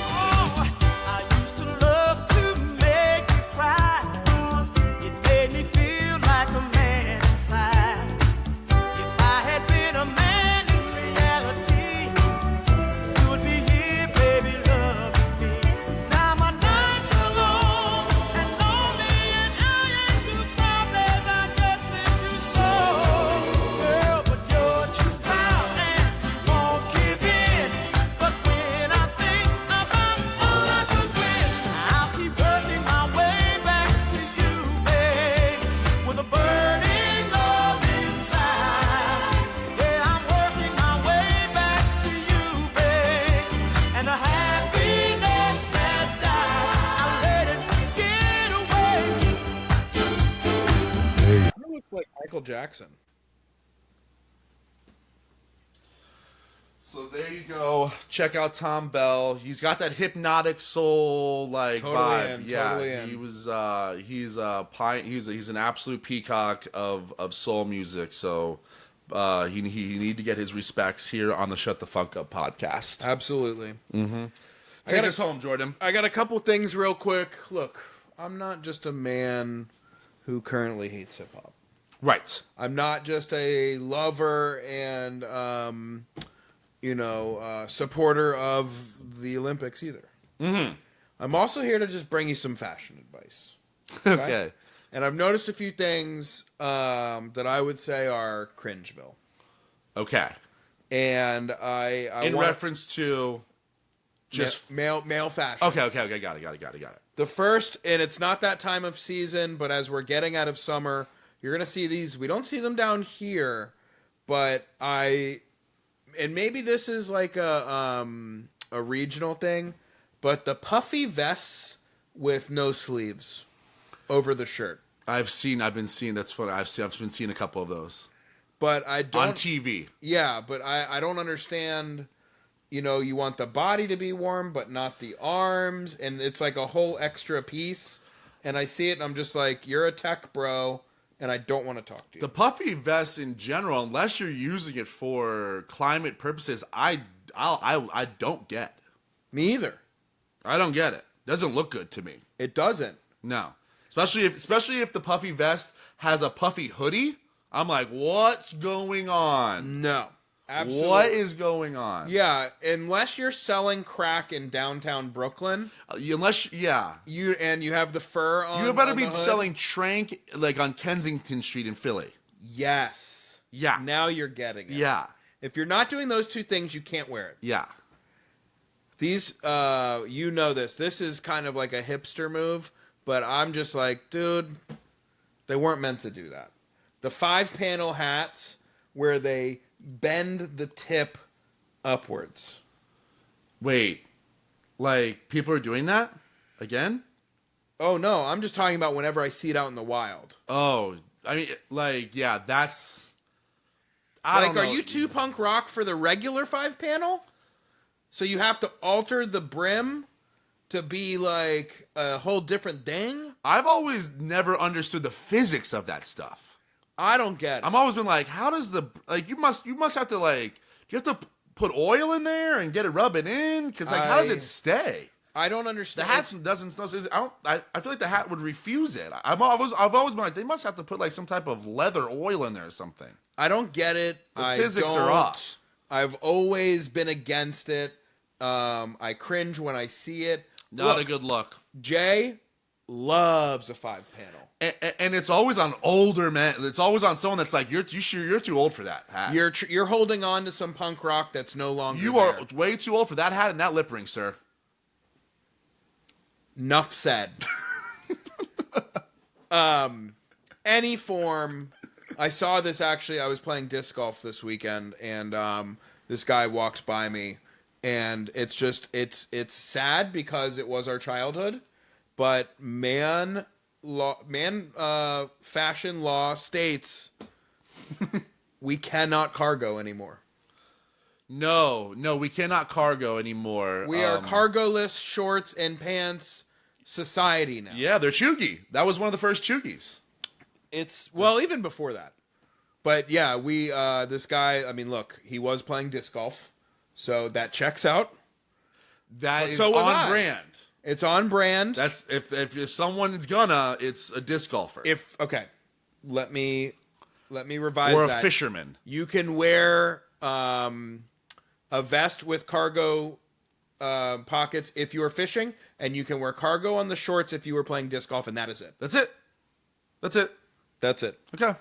[SPEAKER 5] Oh, I used to love to make you cry. It made me feel like a man inside. If I had been a man in reality, you would be here, baby, loving me. Now my nights are long and lonely, and I ain't too proud, babe, I just miss you so. Girl, but you're too proud and
[SPEAKER 2] Michael Jackson.
[SPEAKER 1] So there you go. Check out Thom Bell. He's got that hypnotic soul like
[SPEAKER 2] Totally
[SPEAKER 1] vibe.
[SPEAKER 2] in,
[SPEAKER 1] Yeah,
[SPEAKER 2] totally in.
[SPEAKER 1] he was. He's an absolute peacock of soul music. So he need to get his respects here on the Shut the Funk Up podcast.
[SPEAKER 2] Absolutely.
[SPEAKER 1] Take us home, Jordan.
[SPEAKER 2] I got a couple things real quick. Look, I'm not just a man who currently hates hip hop.
[SPEAKER 1] Right.
[SPEAKER 2] I'm not just a lover and supporter of the Olympics either. Mm-hmm. I'm also here to just bring you some fashion advice.
[SPEAKER 1] Okay.
[SPEAKER 2] And I've noticed a few things that I would say are cringeville.
[SPEAKER 1] Okay.
[SPEAKER 2] And I
[SPEAKER 1] In
[SPEAKER 2] want
[SPEAKER 1] reference to just
[SPEAKER 2] male fashion.
[SPEAKER 1] Okay. Got it.
[SPEAKER 2] The first, and it's not that time of season, but as we're getting out of summer, you're going to see these. We don't see them down here, but and maybe this is like a regional thing, but the puffy vests with no sleeves over the shirt.
[SPEAKER 1] I've been seeing, that's funny. I've been seeing a couple of those.
[SPEAKER 2] But I don't.
[SPEAKER 1] On TV.
[SPEAKER 2] Yeah, but I don't understand. You want the body to be warm, but not the arms, and it's like a whole extra piece. And I see it, and I'm just like, you're a tech bro, and I don't want to talk to you.
[SPEAKER 1] The puffy vest in general, unless you're using it for climate purposes, I don't get.
[SPEAKER 2] Me either.
[SPEAKER 1] I don't get it. Doesn't look good to me.
[SPEAKER 2] It doesn't.
[SPEAKER 1] No, especially if the puffy vest has a puffy hoodie. I'm like, what's going on?
[SPEAKER 2] No. Absolutely.
[SPEAKER 1] What is going on?
[SPEAKER 2] Yeah, unless you're selling crack in downtown Brooklyn, you have the fur on.
[SPEAKER 1] You better
[SPEAKER 2] on
[SPEAKER 1] be
[SPEAKER 2] the hood.
[SPEAKER 1] selling trank like on Kensington Street in Philly.
[SPEAKER 2] Yes.
[SPEAKER 1] Yeah.
[SPEAKER 2] Now you're getting it.
[SPEAKER 1] Yeah.
[SPEAKER 2] If you're not doing those two things, you can't wear it.
[SPEAKER 1] Yeah.
[SPEAKER 2] These, this. This is kind of like a hipster move, but I'm just like, dude, they weren't meant to do that. The 5-panel hats where they bend the tip upwards.
[SPEAKER 1] Wait, like people are doing that again?
[SPEAKER 2] Oh no, I'm just talking about whenever I see it out in the wild.
[SPEAKER 1] Oh, I mean, like, yeah, that's. I don't know.
[SPEAKER 2] Are you too punk rock for the regular 5-panel? So you have to alter the brim to be like a whole different thing?
[SPEAKER 1] I've always never understood the physics of that stuff.
[SPEAKER 2] I don't get it.
[SPEAKER 1] I've always been like, how does you must have to like, you have to put oil in there and get it rubbing in? Because like, how does it stay?
[SPEAKER 2] I don't
[SPEAKER 1] The
[SPEAKER 2] understand.
[SPEAKER 1] hat doesn't. I feel like the hat would refuse it. I've always been like, they must have to put like some type of leather oil in there or something.
[SPEAKER 2] I don't get it.
[SPEAKER 1] The physics are off.
[SPEAKER 2] I've always been against it. I cringe when I see it.
[SPEAKER 1] Not a good look.
[SPEAKER 2] Jay loves a 5-panel.
[SPEAKER 1] And it's always on older men. It's always on someone that's like, you're too old for that hat.
[SPEAKER 2] You're holding on to some punk rock that's no longer
[SPEAKER 1] You
[SPEAKER 2] there.
[SPEAKER 1] are way too old for that hat and that lip ring, sir.
[SPEAKER 2] Enough said. Any form. I saw this actually. I was playing disc golf this weekend, and this guy walked by me, and it's sad because it was our childhood, but fashion law states we cannot cargo anymore.
[SPEAKER 1] No, we cannot cargo anymore.
[SPEAKER 2] We are cargoless shorts and pants society now.
[SPEAKER 1] Yeah, they're chuggy. That was one of the first chuggies.
[SPEAKER 2] Even before that. But yeah, this guy, I mean, look, he was playing disc golf, so that checks out.
[SPEAKER 1] That is
[SPEAKER 2] so was
[SPEAKER 1] on
[SPEAKER 2] I.
[SPEAKER 1] brand.
[SPEAKER 2] It's on brand.
[SPEAKER 1] That's if someone's gonna, it's a disc golfer.
[SPEAKER 2] Let me revise
[SPEAKER 1] or a
[SPEAKER 2] that.
[SPEAKER 1] fisherman.
[SPEAKER 2] You can wear a vest with cargo pockets if you are fishing, and you can wear cargo on the shorts if you were playing disc golf, and that is it.
[SPEAKER 1] That's it.
[SPEAKER 2] That's it.
[SPEAKER 1] Okay.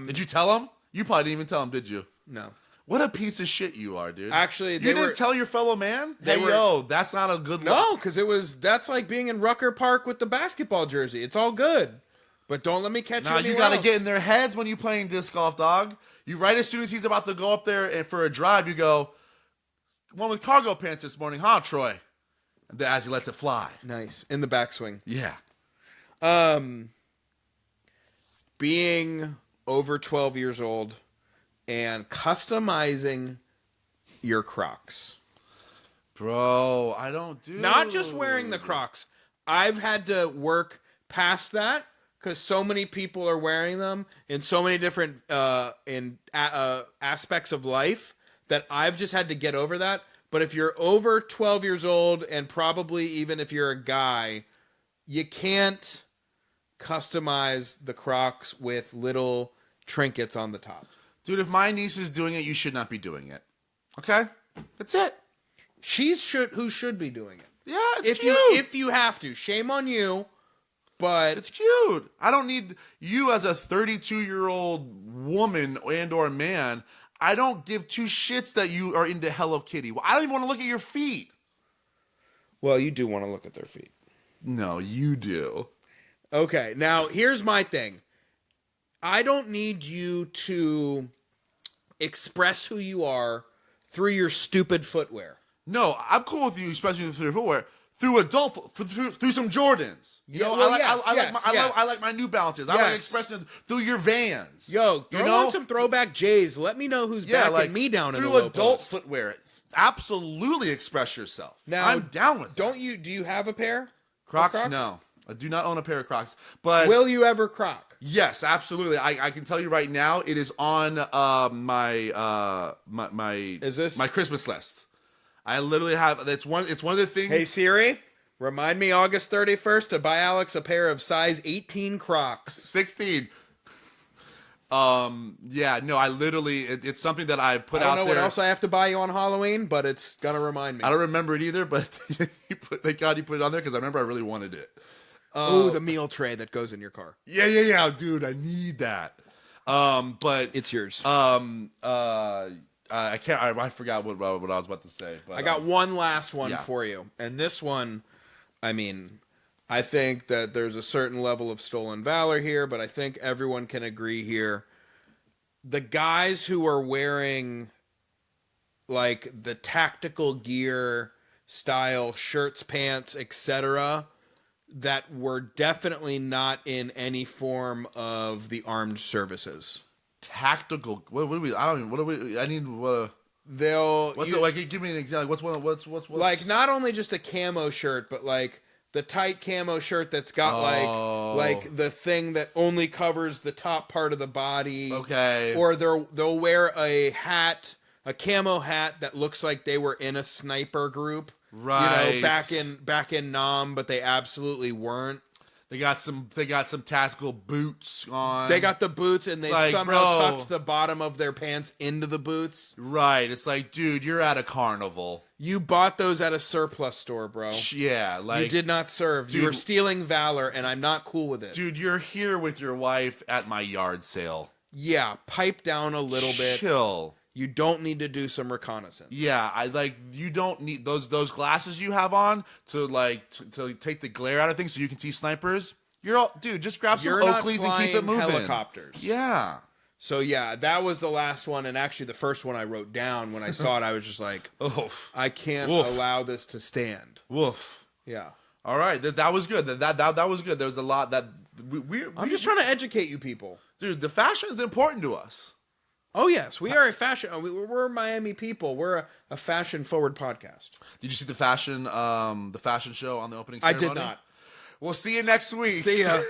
[SPEAKER 1] Did you tell him? You probably didn't even tell him, did you?
[SPEAKER 2] No.
[SPEAKER 1] What a piece of shit you are, dude.
[SPEAKER 2] Actually,
[SPEAKER 1] you didn't tell your fellow man? That's not a good look.
[SPEAKER 2] No, because that's like being in Rucker Park with the basketball jersey. It's all good. But don't let me catch you anywhere
[SPEAKER 1] you got to
[SPEAKER 2] else.
[SPEAKER 1] get in their heads when you're playing disc golf, dog. You right as soon as he's about to go up there and for a drive, you go, one with cargo pants this morning, huh, Troy? And then as he lets it fly.
[SPEAKER 2] Nice. In the backswing.
[SPEAKER 1] Yeah.
[SPEAKER 2] being over 12 years old and customizing your Crocs.
[SPEAKER 1] Bro, I don't do.
[SPEAKER 2] Not just wearing the Crocs. I've had to work past that because so many people are wearing them in so many different aspects of life that I've just had to get over that. But if you're over 12 years old, and probably even if you're a guy, you can't customize the Crocs with little trinkets on the top.
[SPEAKER 1] Dude, if my niece is doing it, you should not be doing it. Okay? That's it.
[SPEAKER 2] Who should be doing it.
[SPEAKER 1] Yeah, it's
[SPEAKER 2] If
[SPEAKER 1] cute.
[SPEAKER 2] if you have to, shame on you. But
[SPEAKER 1] It's cute. I don't need you as a 32-year-old woman and or man. I don't give two shits that you are into Hello Kitty. Well, I don't even want to look at your feet.
[SPEAKER 2] well, you do want to look at their feet.
[SPEAKER 1] No, you do.
[SPEAKER 2] Okay, now here's my thing. I don't need you to express who you are through your stupid footwear.
[SPEAKER 1] No, I'm cool with you, especially through footwear. Through some Jordans. You know,
[SPEAKER 2] well,
[SPEAKER 1] I like my New Balances. I like expressing it through your Vans.
[SPEAKER 2] Yo, throw
[SPEAKER 1] you know?
[SPEAKER 2] on some throwback J's. Let me know who's backing me down in the
[SPEAKER 1] through
[SPEAKER 2] low
[SPEAKER 1] adult
[SPEAKER 2] post.
[SPEAKER 1] footwear. Absolutely express yourself.
[SPEAKER 2] Now,
[SPEAKER 1] I'm down with that.
[SPEAKER 2] Do you have a pair? of
[SPEAKER 1] Crocs? No. I do not own a pair of Crocs. But
[SPEAKER 2] Will you ever croc?
[SPEAKER 1] yes, absolutely. I can tell you right now, it is on my Christmas list. I literally have. It's one of the things.
[SPEAKER 2] Hey Siri, remind me August 31st to buy Alex a pair of size 18 Crocs.
[SPEAKER 1] 16. Yeah, no, I literally, it's something that I put
[SPEAKER 2] I
[SPEAKER 1] out
[SPEAKER 2] don't know
[SPEAKER 1] there.
[SPEAKER 2] what else I have to buy you on Halloween, but it's gonna remind me.
[SPEAKER 1] I don't remember it either, but thank God you put it on there because I remember I really wanted it.
[SPEAKER 2] Oh, the meal tray that goes in your car.
[SPEAKER 1] Yeah, dude, I need that. But
[SPEAKER 2] It's yours.
[SPEAKER 1] I can't. I forgot what I was about to say. But
[SPEAKER 2] I got one last one
[SPEAKER 1] yeah.
[SPEAKER 2] for you. And this one, I mean, I think that there's a certain level of stolen valor here, but I think everyone can agree here. The guys who are wearing like the tactical gear style shirts, pants, etc., that were definitely not in any form of the armed services.
[SPEAKER 1] Tactical. What do we? I don't even. What do we? I need. What's it like? Give me an example. What's
[SPEAKER 2] like not only just a camo shirt, but like the tight camo shirt that's got like the thing that only covers the top part of the body.
[SPEAKER 1] Okay.
[SPEAKER 2] Or they'll wear a hat, a camo hat that looks like they were in a sniper group.
[SPEAKER 1] Right.
[SPEAKER 2] You know, back in Nam, but they absolutely weren't.
[SPEAKER 1] They got some tactical boots on.
[SPEAKER 2] They got the boots, and they
[SPEAKER 1] like,
[SPEAKER 2] somehow
[SPEAKER 1] bro,
[SPEAKER 2] tucked the bottom of their pants into the boots.
[SPEAKER 1] Right. It's like, dude, you're at a carnival.
[SPEAKER 2] You bought those at a surplus store, bro.
[SPEAKER 1] Yeah, like
[SPEAKER 2] you did not serve.
[SPEAKER 1] Dude,
[SPEAKER 2] you were stealing valor, and I'm not cool with it.
[SPEAKER 1] Dude, you're here with your wife at my yard sale.
[SPEAKER 2] Yeah, pipe down a little bit.
[SPEAKER 1] Chill.
[SPEAKER 2] You don't need to do some reconnaissance.
[SPEAKER 1] Yeah, you don't need those glasses you have on to to take the glare out of things so you can see snipers. Dude, just grab some
[SPEAKER 2] You're not
[SPEAKER 1] Oakleys and keep it
[SPEAKER 2] flying
[SPEAKER 1] moving.
[SPEAKER 2] helicopters.
[SPEAKER 1] Yeah.
[SPEAKER 2] So yeah, that was the last one, and actually the first one I wrote down. When I saw it, I was just like,
[SPEAKER 1] Oof.
[SPEAKER 2] I can't
[SPEAKER 1] Woof.
[SPEAKER 2] allow this to stand.
[SPEAKER 1] Woof.
[SPEAKER 2] Yeah.
[SPEAKER 1] All right, that was good. That was good. There was a lot that
[SPEAKER 2] I'm just trying to educate you people.
[SPEAKER 1] Dude, the fashion is important to us.
[SPEAKER 2] Oh yes, we are a fashion. We're Miami people. We're a fashion forward podcast.
[SPEAKER 1] Did you see the fashion show on the opening
[SPEAKER 2] I
[SPEAKER 1] ceremony?
[SPEAKER 2] did not.
[SPEAKER 1] We'll see you next week.
[SPEAKER 2] See ya.